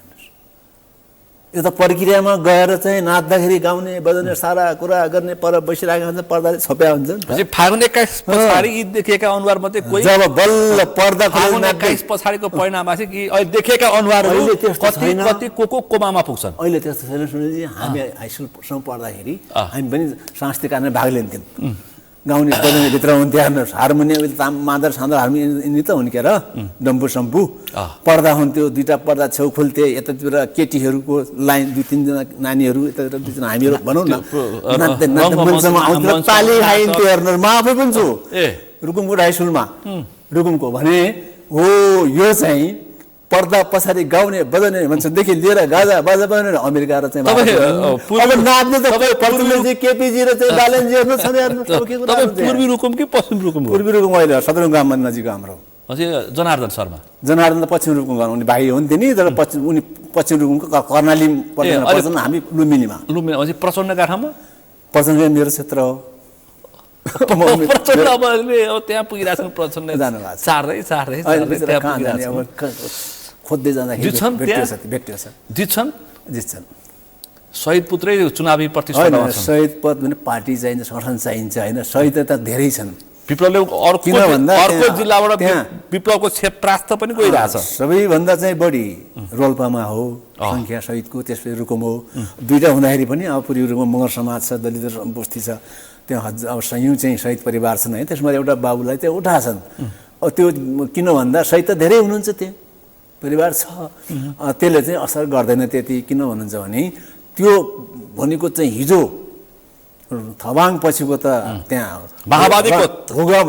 यो त प्रक्रियामा गएर चाहिँ नाच्दाखेरि गाउने बजाउने सारा कुरा गर्ने पर बसिरहेको हुन्छ पर्दाले छप्या हुन्छ फागुन 21 पछाडि यी देखेका अनुहार मात्रै कोही जब बल्ल पर्दा फागुन 21 पछाडिको परिणाम आछ कि अहिले देखेका अनुहारहरू कति कोमामा पुग्छन् अहिले त्यस्तो छैन सुनिजी हामी हाई स्कुलसम्म पढ्दाखेरि हामी पनि सांस्कृतिक कार्यक्रममा भाग लिन्थ्यौँ गाउने बजाउने भित्र हुन्थ्यो हेर्नुहोस् हार्मोनियम मादर साँदर हार्मोनियम नि त हुन् के र डम्फु सम्पु पर्दा हुन्थ्यो दुईवटा पर्दा छेउ खुल्थे यतातिर केटीहरूको लाइन 2-3 जना नानीहरू यतातिर 2 जना हामीहरू भनौँ न ताली खाइन्थ्यो हेर्नुहोस् म आफै पनि छु रुकुमको हाई स्कुलमा रुकुमको भने हो यो चाहिँ पर्दा पछाडि गाउने बजाउने मान्छेदेखि लिएर गाजा बाजा बजाउने अमेरिका र चाहिँ अब नाच्ने त प्रचण्डजी केपीजी र चाहिँ बालनजीहरू छ नि पूर्वी रुकुम कि पश्चिम रुकुम हो? पूर्वी रुकुम अहिले सदरमुकाम नजिक हाम्रो जनार्दन शर्मा जनार्दन त पश्चिम रुकुम गर्नु उनी भाइ हुन्थे नि तर उनी पश्चिम रुकुमको कर्णाली पर्छन् हामी लुम्बिनीमा प्रचण्डका ठाउँमा प्रचण्ड मेरो क्षेत्र हो प्रचण्ड अब त्यहाँ पुगिरहेको छ प्रचण्ड जानुभएको छ चार्दै खोज्दै जाँदाखेरि भेटियो छ जित्छन् शहीद पुत्रै चुनावी होइन प्रतिस्पर्धा शहीद पद भने पार्टी चाहिन्छ संगठन चाहिन्छ होइन शहीद त धेरै छन् विप्लवले अर्को जिल्लाबाट विप्लवको छेप प्रास्त पनि गइरहेछ सबैभन्दा चाहिँ बढी रोल्पामा हो सङ्ख्या शहीदको त्यसपछि रुकुम हो दुईवटा हुँदाखेरि पनि अब पूर्वी रुकुम मगर समाज छ दलित बस्ती छ त्यहाँ अब सयौँ चाहिँ शहीद परिवार छन् है त्यसमा एउटा बाबुलाई त्यहाँ उठाछन् अब त्यो किन भन्दा शहीद त धेरै हुनुहुन्छ त्यहाँ परिवार छ त्यसले चाहिँ असर गर्दैन त्यति किन भन्नुहुन्छ भने त्यो भनेको चाहिँ हिजो थवाङ पछिको त त्यहाँ माओवादीको भूगम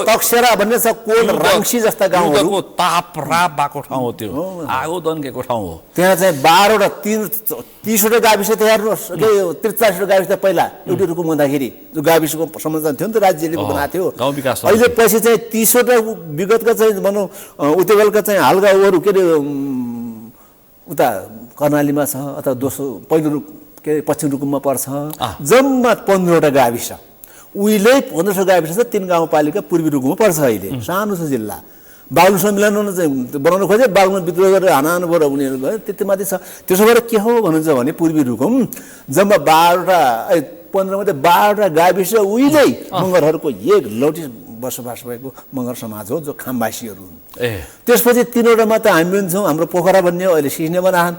तक्सेरा भन्ने छ कोट राङ्सी जस्ता गाउँहरू ताप राप भएको ठाउँ हो त्यो आगो दन्केको ठाउँ हो त्यहाँ चाहिँ 12वटा 30वटा गाविस थियो हेर्नुहोस् 43वटा गाविस त पहिला एउटै रुकुम हुँदाखेरि जो गाविसको संरचना थियो नि त राज्यले बनाएको थियो अहिले पछि चाहिँ 30वटा विगतका चाहिँ भनौँ उतेबलका चाहिँ हालका अरू के अरे उता कर्णालीमा छ अथवा दोस्रो पहिलो के अरे पश्चिम रुकुममा पर्छ जम्मा 15वटा गाविस उहिले 1500 गाविस छ 3 गाउँपालिका पूर्वी रुकुममा पर्छ अहिले सानो छ जिल्ला बागलुङ सम्मेलन चाहिँ बनाउन खोजे बागलुङ विद्रोह गरेर हानाहान भएर उनीहरू गयो त्यति माथि छ त्यसो भएर के हो भन्नुहुन्छ भने पूर्वी रुकुम जम्मा 12वटा 15 मध्ये 12वटा गाविस उहिले मगरहरूको एक लौटी बसोबास भएको मगर समाज हो जो खामवासीहरू हुन् त्यसपछि 3वटा मात्र हामी पनि छौँ हाम्रो पोखरा भन्ने अहिले सिस्ने बनाहन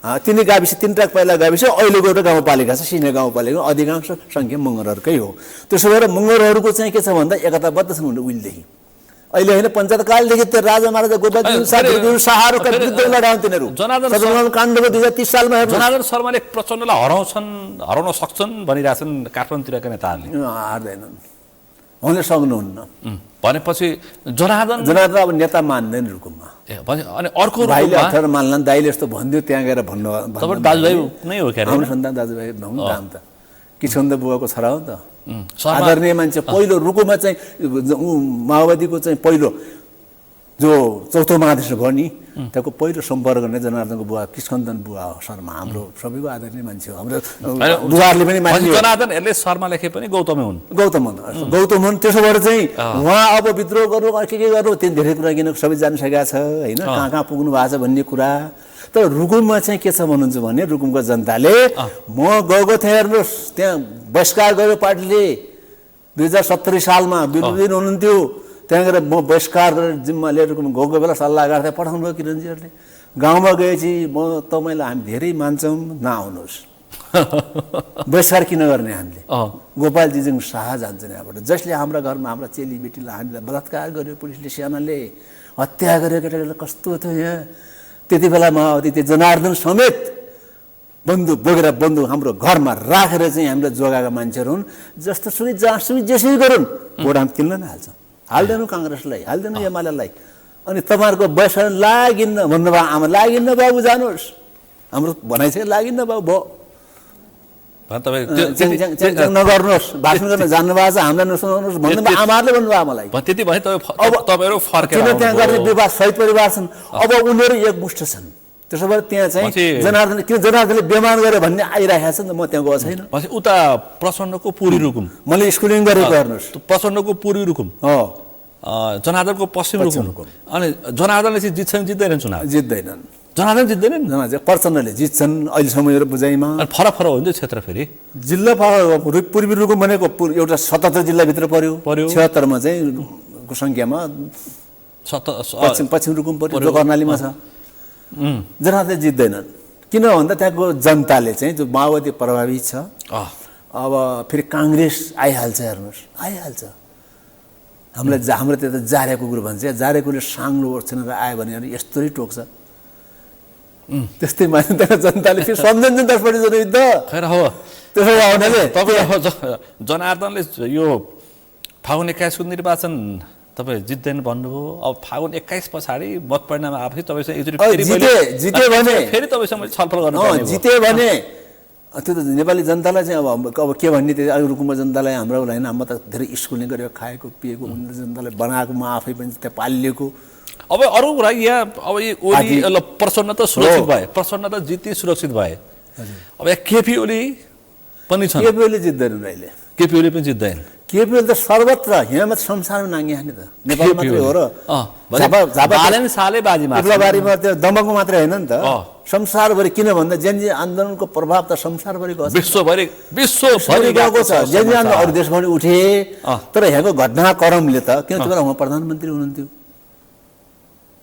तिनै गाविस 3वटा पहिला गाविस अहिलेको एउटा गाउँपालिका छ सिस्ने गाउँपालिका अधिकांश सङ्ख्या मगरहरूकै हो त्यसो भएर मगरहरूको चाहिँ के छ भन्दा एकताबद्ध छन् उहिलेदेखि अहिले होइन पञ्चायतकालदेखि त राजा महाराजा गोपाल शाहरुका विरुद्ध लडाउन् तिनीहरू सदरमुकाम काण्डको 2030 सालमा जनार्दन शर्माले प्रचण्डलाई हराउन सक्छन् भनिरहेछन् काठमाडौँतिरका नेताहरूले हार्दैनन् उनले सक्नुहुन्न भनेपछि जनार्दन अब नेता मान्दैन रुकुममा अनि अर्को भाइले अथवा मान्लान् दाइले यस्तो भन्दियो त्यहाँ गएर भन्नु दाजुभाइ नै हो क्या हाम्रो सन्तान दाजुभाइ भनौँ न त किशोर बुवाको छोरा हो नि त आदरणीय मान्छे पहिलो रुकुममा चाहिँ माओवादीको चाहिँ पहिलो जो चौथो महादेश भयो नि त्यहाँको पहिलो सम्पर्क गर्ने जनार्दनको बुवा किस्कन्दन बुवा हो शर्मा हाम्रो सबैको आदरणीय मान्छे हो हाम्रो बुवाहरूले पनि मान्छे जनार्दन यसले शर्मा लेखे पनि गौतमै हुन् गौतम हुन् त्यसो भएर चाहिँ उहाँ अब विद्रोह गर्नु के गर्नु त्यो धेरै कुरा किन सबै जानिसकेका छ होइन कहाँ कहाँ पुग्नु भएको छ भन्ने कुरा तर रुकुममा चाहिँ के छ भन्नुहुन्छ भने रुकुमको जनताले म गएको थिएँ हेर्नुहोस् त्यहाँ बहिष्कार गर्यो पार्टीले 2070 सालमा विरोधी हुनुहुन्थ्यो त्यहाँ गएर म बहिष्कार गरेर जिम्मा लिएर रुकुम गएको बेला सल्लाह गर्दै पठाउनु भयो किरणजीहरूले गाउँमा गएपछि म तपाईँलाई हामी धेरै मान्छौँ नआउनुहोस् बहिष्कार किन गर्ने हामीले गोपालजीसँग शाह जान्छन् यहाँबाट जसले हाम्रा घरमा हाम्रा चेलीबेटीलाई हामीलाई बलात्कार गर्यो पुलिसले सानाले हत्या गर्यो केटाकेटा कस्तो थियो यहाँ त्यति बेला माओवादी त्यो जनार्दन समेत बन्दुक बोकेर बन्दुक हाम्रो घरमा राखेर चाहिँ हामीलाई जोगाएका मान्छेहरू हुन् जस्तो सुकै जहाँसुकै जेसुकै गरून् भोट हामी किन्न हाल्छौँ हाल्दैनौँ काङ्ग्रेसलाई हाल्दैनौँ एमालेलाई अनि तपाईँहरूको बहिष्कार लागिन्न भन्नुभयो आमा लागिन्न बाबु जानुहोस् हाम्रो भनाइ चाहिँ लागिन्न बाबु भयो नगर्नुहोस् भाषण गर्न जान्नुभएको छ हामीलाई नसुनाउनुहोस् भन्नुभयो आमाहरूले भन्नुभयो आमालाई त्यति भने अब तपाईँहरू फर्केर किन त्यहाँ गर्ने विवाद शहीद परिवार छन् अब उनीहरू एकमुष्ट छन् त्यसो भए त्यहाँ चाहिँ जनार्दन किन जनार्दनले बेमान गरे भन्ने आइरहेको छ नि त म त्यहाँ गएको छैन उता प्रचण्डको पूर्वी रुकुम मैले स्कुलिङ गरेको हेर्नुहोस् प्रचण्डको पूर्वी रुकुम हो जनार्दनको पश्चिम रुकुम अनि जनार्दनले चाहिँ जित्छन् जित्दैनन् चुनाव जित्दैनन् जनार्दन जित्दैनन् प्रचण्डले जित्छन् अहिलेसम्म मेरो बुझाइमा फरक फरक हुन्छ क्षेत्र फेरि जिल्ला पूर्वी रुकुम भनेको एउटा 77 जिल्लाभित्र पर्यो 76 मा चाहिँ सङ्ख्यामा पश्चिम रुकुम पर्यो जो कर्णालीमा छ जनार्दन जित्दैनन् किन भन्दा त्यहाँको जनताले चाहिँ जो माओवादी प्रभावित छ अब फेरि काङ्ग्रेस आइहाल्छ हेर्नुहोस् आइहाल्छ हामीलाई हाम्रो त्यो त जारे कुकुर भन्छ जारे कुकुरले साङ्लो ओर्छेन र आयो भने यस्तै टोक्छ त्यस्तै मान्छे त्यहाँ जनताले फेरि सम्झन्छ 10 जनयुद्ध खैर हो त्यसो हुनाले तपाईँ जनार्दनले यो फागुन 21 को निर्वाचन तपाईँ जित्दैन भन्नुभयो। अब फागुन 21 पछाडि मत परिणाम आफै तपाईँसँग एकचोटि जिते भने फेरि तपाईँसँग मैले छलफल गर्नु जिते भने त्यो त नेपाली जनतालाई चाहिँ अब के भन्ने त्यो अरूको जनतालाई हाम्रो होइन। म त धेरै स्कुलिङ गरेको खाएको पिएको उनीहरूले जनतालाई बनाएको म आफै पनि त्यहाँ पालिएको। अब अरू कुरा यहाँ अब ओली प्रचण्ड त सुरक्षित भए, प्रचण्ड त जित्ने सुरक्षित भए। अब यहाँ केपी ओली पनि छ, केपी ओली जित्दैन अहिले, केपी ओली पनि जित्दैन। केपी ओली त सर्वत्र यहाँ मात्र संसारमा नाङ्गे हाने त नेपाल मात्रै हो र बालेन साले बाजीमा बारीमा त्यो दमकको मात्रै होइन नि त संसारभरि। किन भन्दा जेनजी आन्दोलनको प्रभाव त संसारभरि गयो, विश्वभरि गएको छ। जेनजी आन्दोलन अरू देशमा पनि उठे, तर यहाँको घटनाक्रमले त किन त्यो बेला उहाँ प्रधानमन्त्री हुनुहुन्थ्यो,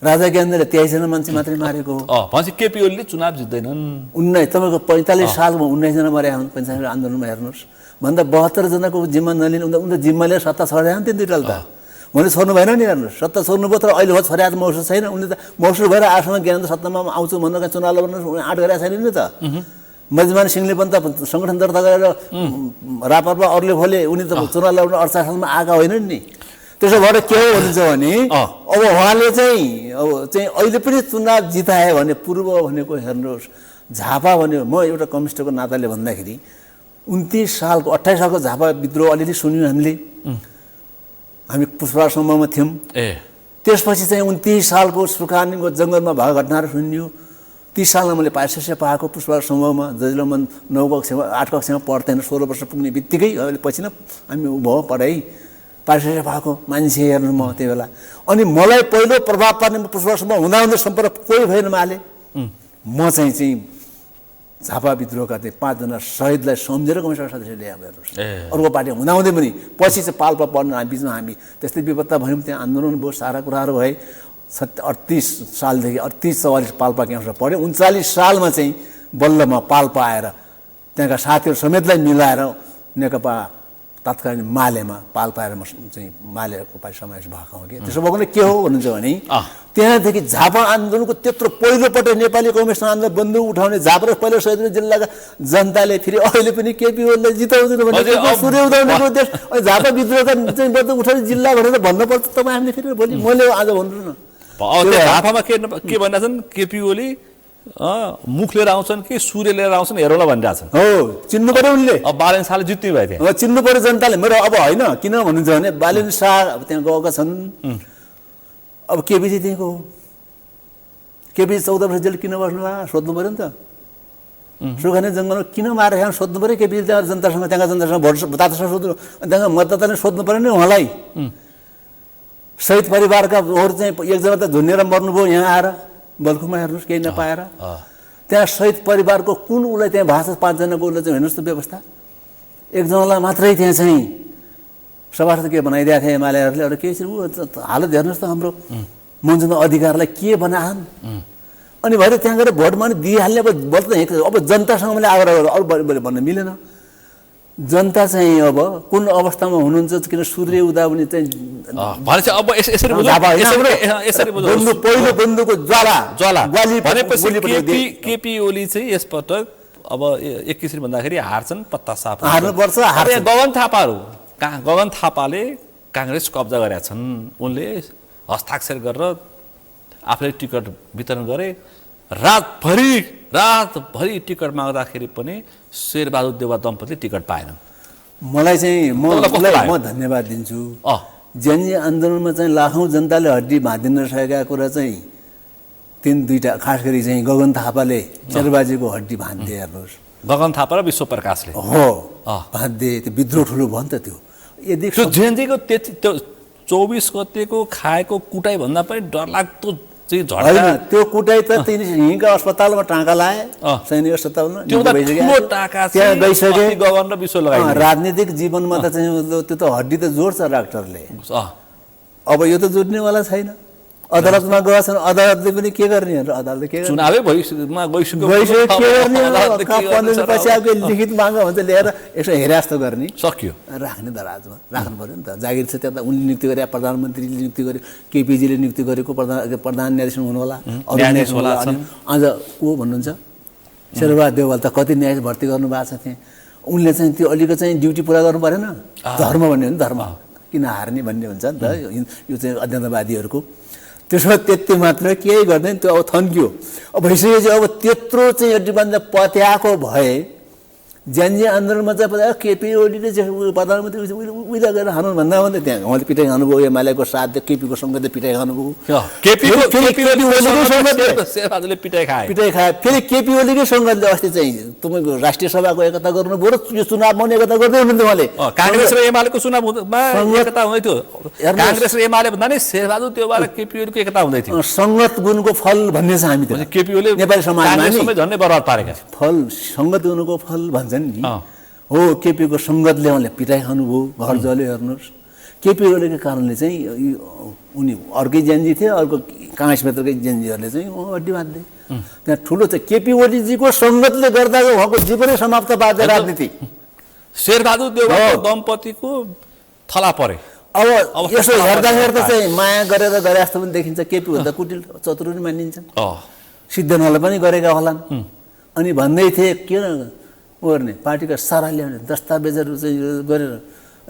राजा ज्ञानेन्द्रले 23 जना मान्छे मात्रै मारेको हो। भनेपछि केपी ओलीले चुनाव जित्दैनन्। तपाईँको 45 सालमा 19 जना मरे हुन् पञ्चायत आन्दोलनमा। हेर्नुहोस् भन्दा 72 जनाको जिम्मा नलिने उनले जिम्माले सत्ता छोड्या नि दुईटाले त मैले छोड्नु भएन नि। हेर्नुहोस् सत्ता छोड्नु भयो, तर अहिले हो छोड्या मौसुर छैन। उनले त मौसुर भएर आफूमा ज्ञानेन्द्र सत्तामा आउँछु भनेर चुनाव लड्नु आँट गरेका छैन नि त। मजमान सिंहले पनि त सङ्गठन दर्ता गरेर रापरमा अरूले खोले, उनी त चुनाव लड्नु 48 सालमा आएका होइनन् नि। त्यसो भएर के हो भनिन्छ भने अब उहाँले चाहिँ अहिले पनि चुनाव जिताए भने पूर्व भनेको हेर्नुहोस् झापा भन्यो। म एउटा कम्युनिस्टको नाताले भन्दाखेरि 29 सालको 28 सालको झापा विद्रोह अलिअलि सुन्यौँ हामीले, हामी पुष्पराज समूहमा थियौँ। त्यसपछि चाहिँ 29 सालको सुर्खानीको जङ्गलमा भएको घटनाहरू सुनियो। 30 सालमा मैले पारिश्रय पाएको पुष्पराज समूहमा, जसले म 9 कक्षामा 8 कक्षामा पढ्थेन, 16 वर्ष पुग्ने बित्तिकै अहिले पछि न हामी भयो पढाइ पारिश्रय पाएको मान्छे हेर्नु म त्यो बेला। अनि मलाई पहिलो प्रभाव पार्ने पुष्पराज समूह हुँदा सम्पर्क कोही भएन माले। म चाहिँ झापा विद्रोहका चाहिँ 5 जना शहीदलाई सम्झेर कमिसन सदस्य ल्याए। हेर्नुहोस् अर्को पार्टी हुँदाहुँदै पनि पछि चाहिँ पाल्पा पढ्नु हामी बिचमा हामी त्यस्तै विपत्ता भयौँ, त्यहाँ आन्दोलन भयो, सारा कुराहरू भए। 38 सालदेखि 38-44 पाल्पा क्याम्पसमा पढ्यो। 39 सालमा चाहिँ बल्लमा पाल्पा आएर त्यहाँका साथीहरू समेतलाई मिलाएर नेकपा तत्कालीन मालेमा पाल्पाएर चाहिँ मालेको पार्टी समावेश भएको हो कि। त्यसो भएकोले के हो भन्नुहुन्छ भने त्यहाँदेखि झापा आन्दोलनको त्यत्रो पहिलोपटक नेपाली कम्युनिस्ट आन्दोलन बन्दुक उठाउने झापा र पहिलो सैदपुर जिल्लाका जनताले फेरि अहिले पनि केपी ओलीलाई जिताउँदैन भने सूर्य उदाउनेको देश अनि झापा विद्रोहका चाहिँ बन्दुक उठाउने जिल्ला भनेर भन्नुपर्छ तपाईँ हामीले फेरि भोलि मैले आज भन्नु न। झापामा के भनिरहेछन् केपी ओली मुख लिएर आउँछन् कि सूर्य लिएर आउँछन् हेरौँला भनिरहेछन्। हो चिन्नु पर्यो उनले। अब बालेन शाहले जित्नु भयो त्यहाँ, चिन्नु पर्यो जनताले। मेरो अब होइन किन भन्नुहुन्छ भने बालेन शाह अब त्यहाँ गएका छन्। अब केपी चाहिँ त्यहीँको हो। केपी 14 वर्ष जेल किन बस्नु भयो सोध्नु पऱ्यो नि त। सुखाने जङ्गलमा किन मारेर सोध्नु पऱ्यो। केपी त्यहाँ जनतासँग त्यहाँका जनतासँग भोट मतदातासँग सोध्नु, त्यहाँका मतदाताले सोध्नु पऱ्यो नि उहाँलाई। शहीद परिवारका अरू चाहिँ एकजना त झुन्नेर मर्नुभयो यहाँ आएर बल्खुमा। हेर्नुहोस् केही नपाएर त्यहाँ शहीद परिवारको कुन उसलाई त्यहाँ भाषा 5 जनाको उसलाई चाहिँ हेर्नुहोस् त व्यवस्था। एकजनालाई मात्रै त्यहाँ चाहिँ सभासद के बनाइदिएको थियो एमालेहरूले। अरू केही हालत हेर्नुहोस् त हाम्रो मनजन अधिकारलाई के बनाएछन्। अनि भएर त्यहाँ गएर भोट माने दिइहाल्ने। अब जनतासँग मैले आग्रह गरेँ, अरू बढी भन्न मिलेन। जनता चाहिँ अब कुन अवस्थामा हुनुहुन्छ किन सूर्य उदा पनि चाहिँ पहिलो बन्दुकको ज्वाला केपी ओली चाहिँ यसपटक अब एक किसिम भन्दाखेरि हार्छन् पत्ता साफ हार्नुपर्छ। गगन थापाले काङ्ग्रेस कब्जा गरेका छन्। उनले हस्ताक्षर गरेर आफूले टिकट वितरण गरे। रातभरि टिकट माग्दाखेरि पनि शेरबहादुर देउवा दम्पतिले टिकट पाएनन्। मलाई चाहिँ म धन्यवाद दिन्छु। जेनजी आन्दोलनमा चाहिँ लाखौँ जनताले हड्डी भाँदिन सकेका कुरा चाहिँ 2टा खास गरी चाहिँ गगन थापाले शेरबाजीको हड्डी भाँदे। हेर्नुहोस् गगन थापा र विश्व प्रकाशले हो भाँदे। त्यो विद्रोह ठुलो भयो नि त। त्यो यदि जेनजीको 24 गतेको खाएको कुटाइ भन्दा पनि डरलाग्दो होइन त्यो कुटाइ त हिँडका अस्पतालमा टाँका लाए, सैनिक अस्पतालमा त्यहाँ गइसके। राजनीतिक जीवनमा त चाहिँ त्यो त हड्डी त जोड्छ डाक्टरले। अब यो त जोड्नेवाला छैन। अदालतमा गएका छन्, अदालतले पनि के गर्ने। अदालतले के चुनावै गइसक्यो के गर्ने। 15 दिन पछि आएको लिखित माग भन्छ लिएर यसो हेरास्तो गर्ने सक्यो राख्ने दराजमा राख्नु पऱ्यो नि त। जागिर छ त्यहाँ त उनले नियुक्ति गरे, प्रधानमन्त्रीले नियुक्ति गरे, केपीजीले नियुक्ति गरेको प्रधान न्यायाधीश हुनु होला, अरू न्यायाधीश होला। अझ को भन्नुहुन्छ शेरबहादुर देउवाल त कति न्यायाधीश भर्ती गर्नु भएको छ त्यहाँ। उनले चाहिँ त्यो अलिकति चाहिँ ड्युटी पुरा गर्नु परेन। धर्म भन्ने हो नि, धर्म किन हार्ने भन्ने हुन्छ नि त यो चाहिँ अध्ययनवादीहरूको। त्यसमा त्यति मात्र केही गर्दैन, त्यो अब थन्क्यो। अब भइसकेपछि अब त्यत्रो चाहिँ योभन्दा पत्याएको भए ज्यानजी आन्दोलनमा चाहिँ केपी ओलीले चाहिँ प्रधानमन्त्री उहिले गएर हान्नु भन्दा भन्दै त्यहाँ उहाँले पिटाइ खानुभयो, एमालेको साथ केपीको सङ्गतले पिटाइ खानुभयो, शेरबहादुरले पिटाइ खाए। फेरि केपी ओलीकै सङ्गतले अस्ति चाहिँ तपाईँको राष्ट्रिय सभाको एकता गर्नुभयो र यो चुनावमा पनि एकता गर्दै हुनुहुन्थ्यो उहाँले। काङ्ग्रेस र एमालेको चुनावमा एकता हुँदै थियो, काङ्ग्रेस र एमाले भन्दा नि शेरबहादुर त्यो भएर केपी ओलीको एकता हुँदै थियो। सङ्गत गुणको फल भन्ने छ हामी त केपी ओली नेपाली समाजमा झन्डै बर्बाद पारेका फल सङ्गत गुणको फल भन्छन् नि हो। केपीको सङ्गतले उहाँले पिटाइ खानुभयो, घर जल्यो। हेर्नुहोस् केपी ओलीको कारणले चाहिँ उनी अर्कै जेएनजी थियो, अर्को काङ्ग्रेस भित्रकै जेएनजीहरूले चाहिँ अड्डी बाँध्दै त्यहाँ ठुलो चाहिँ केपी ओलीजीको सङ्गतले गर्दा उहाँको जीवनै समाप्त पार्दै राजनीति। शेरबहादुर देउवाको दम्पतिको थला परे। अब यसो हेर्दा चाहिँ माया गरेर गरे जस्तो पनि देखिन्छ। केपी भन्दा कुटिल चतुर पनि मानिन्छन्, सिद्धनलाई पनि गरेका होलान्। अनि भन्दै थिए किन गर्ने पार्टीका सारा ल्याउने दस्तावेजहरू चाहिँ गरेर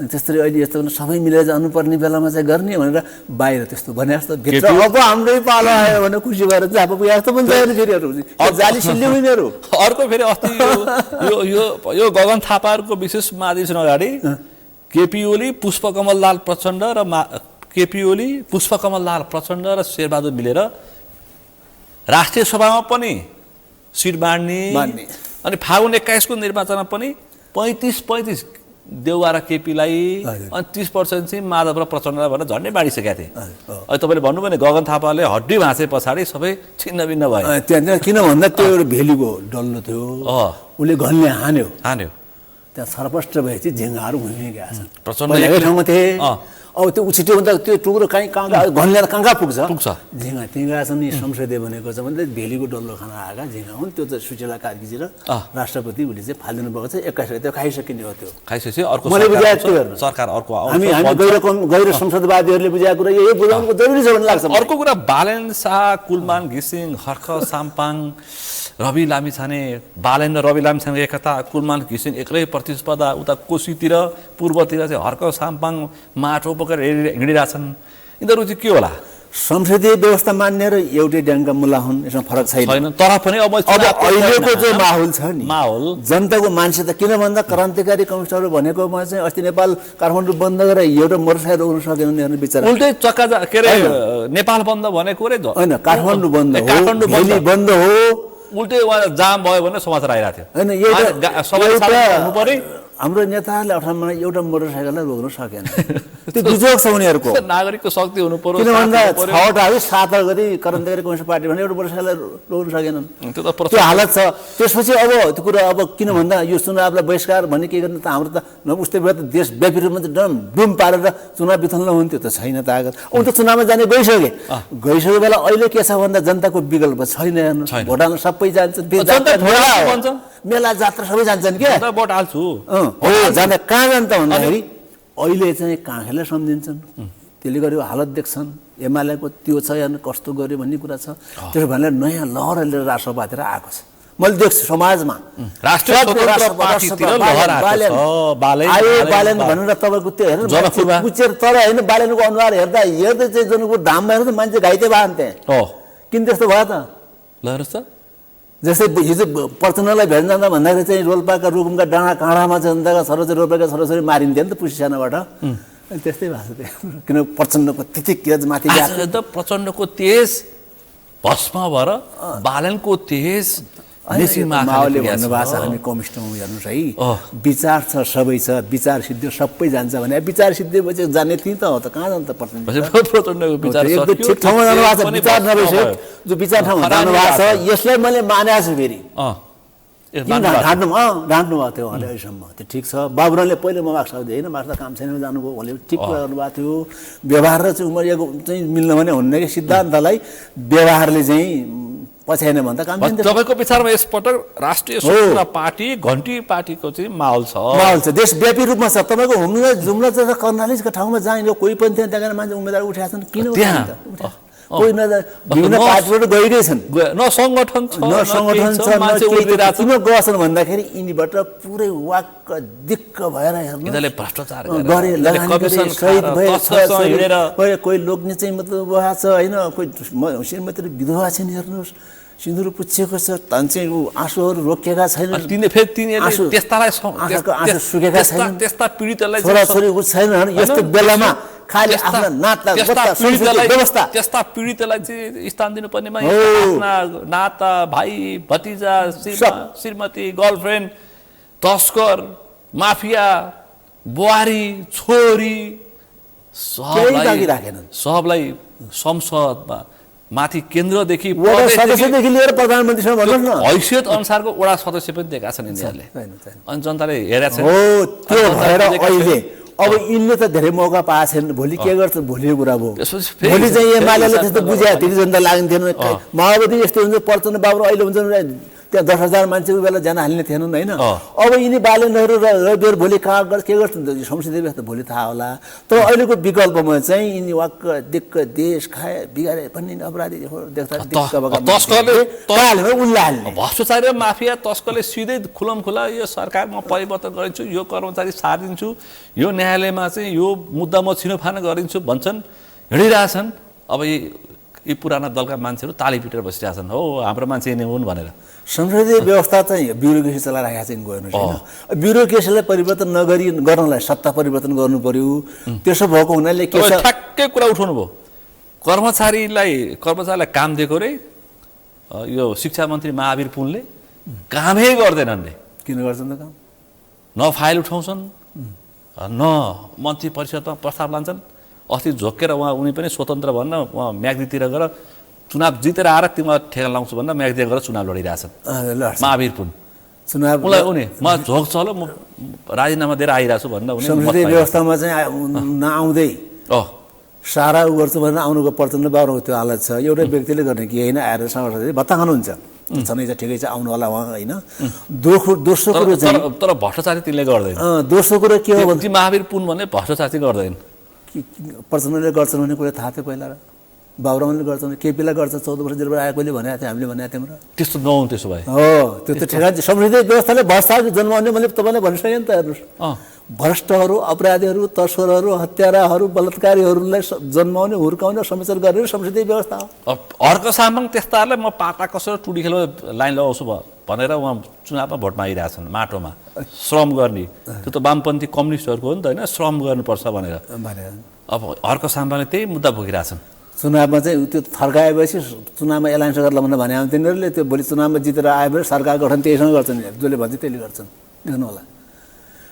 अनि त्यसरी अहिले यस्तो सबै मिलेर जानुपर्ने बेलामा चाहिँ गर्ने भनेर बाहिर त्यस्तो भने जस्तो भित्र अब हाम्रै पालो आयो भने खुसी भएर चाहिँ अब पुगे जस्तो पनि छैन। फेरि जाली सिल्ली उनीहरू अर्को फेरि अस्ति यो गगन थापाहरूको विशेष महाधिवेशन अगाडि केपी ओली पुष्पकमल लाल प्रचण्ड र केपी ओली पुष्पकमल लाल प्रचण्ड र शेरबहादुर मिलेर राष्ट्रिय सभामा पनि सिट बाँड्ने अनि फागुन 21 को निर्वाचनमा पनि 35-35 देउवा र केपीलाई अनि 30% चाहिँ माधव र प्रचण्डलाई भनेर झन्डै बाँडिसकेका थिए। अहिले तपाईँले भन्नुभयो भने गगन थापाले हड्डी भाँचे पछाडि सबै छिन्न भिन्न भयो। त्यहाँ किन भन्दा त्यो एउटा भेलीको डल्लो थियो, उसले घनले हान्यो त्यहाँ छरपष्ट भएपछि झिङ्गाहरू घुमिएका छन्। प्रचण्डकै ठाउँमा थिए। अब त्यो उछिट्यो भने त त्यो टुक्रो कहाँ घन्ल्याएर कहाँ पुग्छ झिङ्गा तिङ्गा छन्। नि संसदीय भनेको छ भने भेलीको डल्लो खान आएका झिङ्गा हुन्। त्यो चाहिँ सुशीला कार्कीजी र राष्ट्रपति उसले चाहिँ फालिदिनु भएको छ। 21 त्यो खाइसकिने हो। त्यो खाइसकेपछि अर्को मैले बुझाएको थियो सरकार अर्को हामी गैर संसदवादीहरूले बुझाएको कुरा यही बुझाउनु जरुरी छ भन्ने लाग्छ। अर्को कुरा बालेन शाह, कुलमान घिसिङ, हर्ख साम्पाङ, रवि लामिछाने, बालेन र रवि लामिछानेको एकता, कुलमान घिसिङ एक्लै प्रतिस्पर्धा, उता कोशीतिर पूर्वतिर चाहिँ हर्क साम्पाङ माटो बोकेर हिँडिरहेछन्। यिनीहरू चाहिँ के होला? संसदीय व्यवस्था मान्ने र एउटै ड्याङका मुला हुन्, यसमा फरक छैन। तर पनि अब अहिलेको जो माहौल छ नि माहौल जनताको मान्छे त किन भन्दा क्रान्तिकारी कम्युनिस्टहरू भनेकोमा चाहिँ अस्ति नेपाल काठमाडौँ बन्द गरेर एउटा मोटरसाइकल रोक्न सकेन उनीहरू बिचरा। उल्टै चक्का के अरे नेपाल बन्द भनेको रे होइन काठमाडौँ बन्द हो, भेली बन्द हो, उल्टै जाम भयो भने समाचार आइरहेको थियो। होइन हाम्रो नेताहरूले अठारमा एउटा मोटरसाइकललाई रोक्न सकेन। त्यो बिजोग छ उनीहरूको। नागरिकको शक्ति हुनु पर्यो। किन भन्दा 6वटा है 7 गरी क्रान्तिकारी कम्युनिस्ट पार्टी भने एउटा मोटरसाइकललाई रोक्न सकेनन्। त्यो हालत छ। त्यसपछि अब त्यो कुरा अब किन भन्दा यो चुनावलाई बहिष्कार भन्ने के गर्नु त हाम्रो त उस्तै भए त देशव्यापी रूपमा डम डुम पारेर चुनाव बिथल्न हुन्थ्यो त छैन तागत। अब त चुनावमा जाने गइसके बेला अहिले के छ भन्दा जनताको विकल्प छैन। हेर्नु भोट हाल्न सबै जान्छन्, मेला जात्रा सबै जान्छन् के भोट हाल्छु हो जाने कहाँ जान्छ भन्दाखेरि अहिले चाहिँ काँखेलाई सम्झिन्छन्। त्यसले गर्यो हालत देख्छन् एमालेको त्यो छ या कस्तो गर्यो भन्ने कुरा छ। त्यसो भनेर नयाँ लहर लिएर राष्ट्रवादतिर आएको छ। मैले देख्छु समाजमा बालेन भनेर तपाईँको त्यो हेर्नु तर होइन बालेनको अनुहार हेर्दा चाहिँ जनकपुर धाममा हेर्नु मान्छे घाइते भयो नि त्यहाँ। किन त्यस्तो भयो त? ल हेर्नुहोस् त जस्तै हिजो प्रचण्डलाई भेट्न जाँदा भन्दाखेरि चाहिँ रोल्पाका रुकुमका डाँडा काँडामा जनताका छोराछोरी रोल्पाका छोराछोरी मारिन्थ्यो नि त पुसी सानाबाट। त्यस्तै भएको छ किन प्रचण्डको त्यति तेज माथि प्रचण्डको तेज भस्म भएर बालनको तेज माओले भन्नुभएको छ हामी कम्युनिस्टमा हेर्नुहोस् है विचार छ सबै छ विचार सिद्धियो सबै जान्छ भने विचार सिद्धिएपछि जाने त्यही त हो त कहाँ जान्छ त प्रचण्डको विचार ठिक ठाउँमा जानुभएको छ। विचार नभएपछि जो विचार ठाउँमा जानुभएको छ यसलाई मैले मानेको छु। फेरि ढाँट्नु भएको थियो उहाँले अहिलेसम्म त्यो ठिक छ। बाबुरामले पहिले म मार्क्सवादी होइन मार्क्स काम छैन जानुभयो उहाँले ठिक कुरा गर्नुभएको थियो। व्यवहार र चाहिँ उमरियाको चाहिँ मिल्न भने हुन्न कि सिद्धान्तलाई व्यवहारले चाहिँ पछ्याएन भन्दा काम छैन। तपाईँको विचारमा यसपटक राष्ट्रिय स्वतन्त्र पार्टी घन्टी पार्टीको चाहिँ माहौल छ देशव्यापी रूपमा छ। तपाईँको जुम्ला चाहिँ कर्णालीको ठाउँमा जहाँ कोही पनि थिएन त्यहाँ मान्छे उम्मेदवार उठाएका छन्। किन कोही न विभिन्न पार्टीबाट गएकै छन्, न सङ्गठन छ न सङ्गठन छ, न मान्छे केही उभिरहेको छ। किन गएछन् भन्दाखेरि यिनीबाट पुरै वाक्क दिक्क भएर हेर्नु यिनीहरूले भ्रष्टाचार गरे, लगानी गरे, शहीद भए, कोही लोग्ने चाहिँ मतलब उहाँ छ होइन, कोही श्रीमती विधवा छन्, हेर्नुहोस् सिन्दुर पुछेको छ, धन चाहिँ आँसुहरू रोकिएका छैनन्, त्यस्तालाई आँखाको आँसु सुकेका छैनन्, त्यस्ता पीडितलाई छोराछोरी उ छैनन्। यस्तो बेलामा खालि आफ्ना नाता गोता संस्कृति व्यवस्था त्यस्ता पीडितलाई चाहिँ स्थान दिनुपर्नेमा आफ्ना नाता भाइ भतिजा श्रीमती गर्लफ्रेन्ड तस्कर माफिया बुहारी छोरी सबलाई संसदमा माथि केन्द्रदेखि सदस्यदेखि लिएर प्रधानमन्त्रीसम्म भन्नुहोस् न हैसियत अनुसारको वडा सदस्य पनि दिएका छन् यिनीहरूले। अनि जनताले हेरेको छ। हो त्यो भएर अहिले अब यिनले त धेरै मौका पाएछन्, भोलि के गर्छ भोलिको कुरा भयो। भोलि चाहिँ एमालेले त्यस्तो बुझाए त्यति जनता लाग्थेन, माओवादी यस्तो हुन्छ, प्रचण्ड बाबु अहिले हुन्छ त्यहाँ 10,000 मान्छेको बेला जान हाल्ने थिएनन् होइन। अब यिनी बालेन्द्रहरू र भोलि कहाँ गर्छ के गर्छन् त संसदीय व्यवस्था भोलि थाहा होला। तर अहिलेको विकल्पमा चाहिँ यिनी वाक्क दिक्क देश खाए बिगारे पनि अपराधी भ्रष्टाचारी र माफिया तस्करले सिधै खुलमखुला यो सरकार म परिवर्तन गरिदिन्छु, यो कर्मचारी सारिदिन्छु, यो न्यायालयमा चाहिँ यो मुद्दा म छिनोफानो गरिदिन्छु भन्छन्, हिँडिरहेछन्। अब यी पुराना दलका मान्छेहरू ताली पिटेर बसिरहेछन्, हो हाम्रो मान्छे यिनी हुन् भनेर। संसदीय व्यवस्था चाहिँ ब्युरोक्रेसी चलाइरहेको चाहिँ गएन छैन। ब्युरोक्रेसीलाई परिवर्तन गर्नलाई सत्ता परिवर्तन गर्नु पर्यो। त्यसो भएको हुनाले के छ, ठ्याक्कै कुरा उठाउनु भयो। कर्मचारीलाई काम दिएको रे यो शिक्षा मन्त्री महावीर पुनले कामै गर्दैनन् रे। किन गर्छन् त काम? न फाइल उठाउँछन्, न मन्त्री परिषदमा प्रस्ताव लान्छन्। अस्ति झोकेर उनी पनि स्वतन्त्र भन्न उहाँ म्याग्दीतिर गएर चुनाव जितेर आएर तिमीलाई ठेगा लाउँछु भन्दा म्याग्दीतिर गएर चुनाव लडिरहेछन् महावीर पुन। उनी म झोक चलो म राजीनामा दिएर आइरहेको छु भन्दा संसदीय व्यवस्थामा चाहिँ नआउँदै सारा उ गर्छु भनेर आउनुको प्रचण्ड बाबुको त्यो हालत छ। एउटा व्यक्तिले गर्ने कि होइन, आएर संसदीय भत्ता खानुहुन्छ छनै छ, ठिकै छ, आउनु होला उहाँ होइन। दोस्रो कुरो चाहिँ तर भ्रष्टाचारी तिनले गर्दैन। दोस्रो कुरो के हो भने महावीर पुन भन्ने भ्रष्टाचारी गर्दैन। प्रचण्डले गर्छन् भन्ने कुरा थाहा थियो पहिला, र बाबुरामले गर्छन्, केपीलाई गर्छ, 14 वर्ष जेलबाट आएकोले भनेको थियो, हामीले भनेको थियौँ। र त्यस्तो नहुन् त्यसो भए हो त्यो त ठेगा संसदीय व्यवस्थाले भ्रष्टाचार जन्माउने मैले तपाईँलाई भनिसकेँ नि त। हेर्नुहोस् भ्रष्टहरू अपराधीहरू तस्करहरू हत्याराहरू बलात्कारीहरूलाई जन्माउने हुर्काउने समस्या गर्ने संसदीय व्यवस्था हो। अर्को सामाङ त्यस्ताहरूलाई म पाटा कसेर टुडी खेल लाइन लगाउँछु भनेर उहाँ चुनावमा भोट मागिरहेछन् माटोमा श्रम गर्ने। त्यो त वामपन्थी कम्युनिस्टहरूको हो नि त होइन, श्रम गर्नुपर्छ भनेर। अब अर्को सामाङले त्यही मुद्दा भोगिरहेछन्। चुनावमा चाहिँ त्यो थर्काएपछि चुनावमा एलायन्स गर्ला भनेर भने तिनीहरूले त्यो भोलि चुनावमा जितेर आएपछि सरकार गठन त्यहीसँग गर्छन्, जसले भन्छ त्यसले गर्छन्। देख्नु होला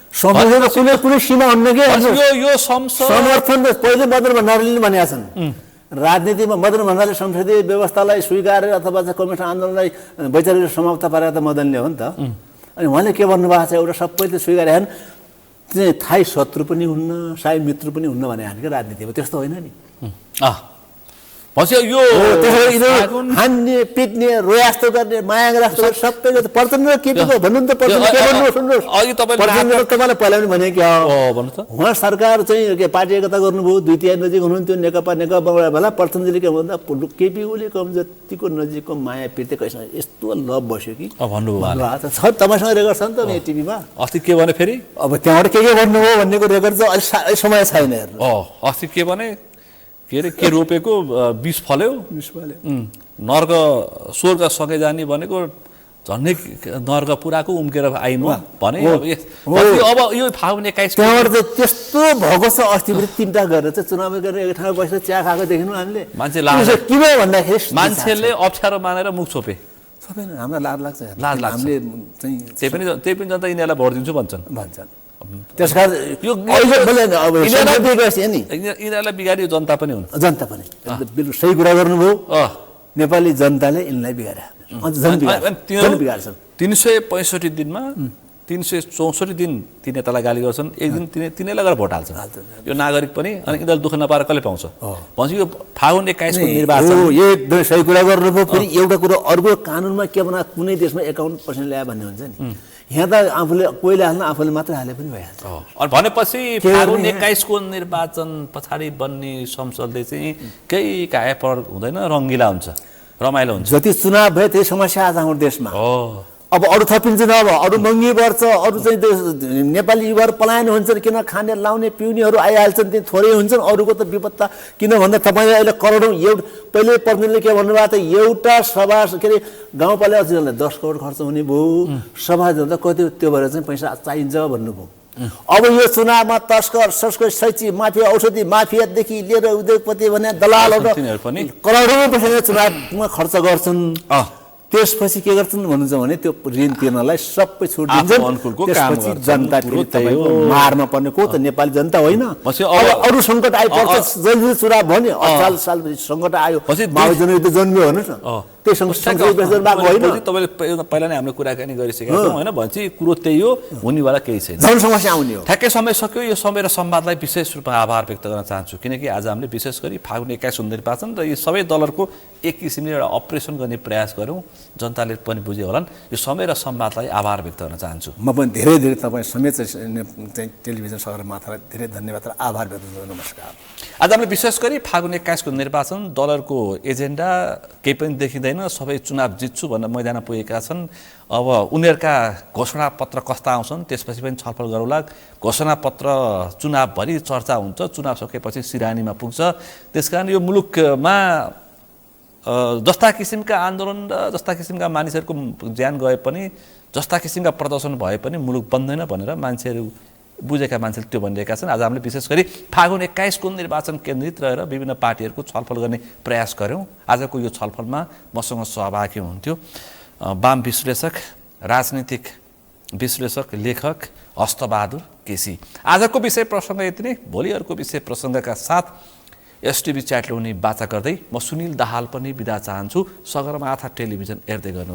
संसदमा कुनै सीमा हुन्न के यो समर्थन पहिले मदन भण्डारीले भनेका छन्। राजनीतिमा मदन भण्डारीले संसदीय व्यवस्थालाई स्वीकारेर अथवा चाहिँ कम्युनिस्ट आन्दोलनलाई वैचारिक समाप्त पारेर त मदनले हो नि त। अनि उहाँले के भन्नुभएको छ, एउटा सबैले स्वीकारेन चाहिँ थाई शत्रु पनि हुन्न साई मित्र पनि हुन्न भने हानेको राजनीतिमा त्यस्तो होइन नि। यो हान्ने पिट्ने रोयास्तो गर्ने माया रास्तो सबैले त प्रचण्ड केपीको भन्नु त तपाईँलाई पहिला पनि भने कि उहाँ सरकार चाहिँ पार्टी एकता गर्नुभयो, 2/3 नजिक हुनुहुन्थ्यो नेकपा बेला प्रचण्डले के भन्दा केपी ओली कम जतिको नजिकको माया पिर्ते कैसँग यस्तो लभ बस्यो कि छ। तपाईँसँग रेकर्ड छ नि त यहाँ टिभीमा। अस्ति के भने फेरि अब त्यहाँबाट के भन्नुभयो भन्नेको रेकर्ड चाहिँ अहिले समय छैन। हेर्नु अस्ति के भने के अरे के रोपेको 20 फल्यो, नर्क स्वर्ग सँगै जाने भनेको झन्डै नर्क पुराको उम्केर आइम भने। अब यो फागुन 21 त्यहाँबाट चाहिँ त्यस्तो भएको छ। अस्ति पनि 3टा गरेर चाहिँ चुनाव गरेर एक ठाउँमा बसेर चिया खाएको देख्नु हामीले। मान्छे लाज किन भन्दाखेरि मान्छेले अप्ठ्यारो मानेर मुख छोपे सबै हामीलाई लाज लाग्छ। हामीले चाहिँ त्यही पनि जनता यिनीहरूलाई भोट दिन्छु भन्छन्। त्यसकारण यो यिनीहरूलाई बिगारियो जनता पनि हुन्। जनता पनि बिल्कुल सही कुरा गर्नुभयो। नेपाली जनताले यिनलाई बिगारे 365 दिनमा 364 दिन ती नेतालाई गाली गर्छन्, एक दिन तिनीलाई गएर भोट हाल्छन्। यो नागरिक पनि अनि यिनीहरूले दुःख नपाएर कसले पाउँछ भन्छ। यो फागुन 21 को निर्वाचन एकदमै सही कुरा गर्नुभयो। फेरि एउटा कुरा अर्को कानुनमा के भना कुनै देशमा 51% ल्यायो भन्ने हुन्छ नि। यहाँ त आफूले कोहीले हाल्न आफूले मात्रै हाले पनि भइहाल्छ। अनि भनेपछि के फागुन गर्ने? 21 को निर्वाचन पछाडि बन्ने संसदले चाहिँ केही कायापर हुँदैन, रङ्गिला हुन्छ, रमाइलो हुन्छ। जति चुनाव भयो त्यही समस्या आज हाम्रो देशमा। हो अब अरू थपिन्छ अब अरू महँगी बढ्छ, अरू चाहिँ नेपाली युवाहरू पलायन हुन्छन्, किन खाने लाउने पिउनेहरू आइहाल्छन्, ती थोरै हुन्छन्, अरूको त विपत्ता। किन भन्दा तपाईँले अहिले करोडौँ पहिले प्रतिनिधिले के भन्नुभएको त एउटा सभा के अरे गाउँपालिका अध्यक्षलाई 10 करोड खर्च हुने भयो, सभा जाँदा कति त्यो भएर चाहिँ पैसा चाहिन्छ भन्नुभयो। अब यो चुनावमा तस्कर शैक्षिक माफिया औषधि माफियादेखि लिएर उद्योगपति भने दलालहरू तिनीहरू पनि करोडौँ पैसा चुनावमा खर्च गर्छन्। त्यसपछि के गर्छन् भन्नुहुन्छ भने त्यो ऋण तिर्नलाई सबै छुट दिन्छन्। अनुकूलको काम त्यसपछि गर्छन्। जनता फेरि तपाईँको मारमा पर्ने को त नेपाली जनता होइन। पछि अब अरू सङ्कट आइपर्छ, जहिले चुनाव भयो नि 48 सालपछि सङ्कट आयो, पछि माओवादी जनयुद्ध जन्मियो हेर्नुहोस् न, त्यही सँगसँगै भएको होइन। तपाईँले पहिला नै हामीले कुराकानी गरिसकेका छौँ होइन, भनेपछि कुरो त्यही हो, हुनेवाला केही छैन। झन् समस्या आउने हो। ठ्याक्कै समय सक्यो। यो समय र संवादलाई विशेष रूपमा आभार व्यक्त गर्न चाहन्छु, किनकि आज हामीले विशेष गरी फागुन 21 निर्वाचन र यी सबै दलहरूको एक किसिमले एउटा अपरेसन गर्ने प्रयास गऱ्यौँ, जनताले पनि बुझ्यो होलान्। यो समय र संवादलाई आभार व्यक्त गर्न चाहन्छु। म पनि धेरै धेरै तपाईँ समेत चाहिँ टेलिभिजन सगरमाथालाई धेरै धन्यवाद र आभार व्यक्त गर्छु। नमस्कार। आज हामीले विशेष गरी फागुन 21 निर्वाचन दलहरूको एजेन्डा केही पनि देखिँदैन, सबै चुनाव जित्छु भनेर मैदानमा पुगेका छन्। अब उनीहरूका घोषणापत्र कस्ता आउँछन् त्यसपछि पनि छलफल गरौँला। घोषणापत्र चुनावभरि चर्चा हुन्छ, चुनाव सकेपछि सिरानीमा पुग्छ। त्यसकारण यो मुलुकमा जस्ता किसिमका आन्दोलन र जस्ता किसिमका मानिसहरूको ज्यान गए पनि, जस्ता किसिमका प्रदर्शन भए पनि मुलुक बन्दैन भनेर मान्छेहरू बुझेका मान्छेले त्यो भनिरहेका छन्। आज हामीले विशेष गरी फागुन 21 को निर्वाचन केन्द्रित रहेर विभिन्न पार्टीहरूको छलफल गर्ने प्रयास गऱ्यौँ। आजको यो छलफलमा मसँग सहभागी हुनुहुन्थ्यो वाम विश्लेषक, राजनीतिक विश्लेषक, लेखक हस्तबहादुर केसी। आजको विषय प्रसङ्ग यति नै। भोलि अर्को विषय प्रसङ्गका साथ एसटिभी च्याटले हुने बाचा गर्दै म सुनिल दाहाल पनि बिदा चाहन्छु। सगरमाथा टेलिभिजन हेर्दै गर्नु।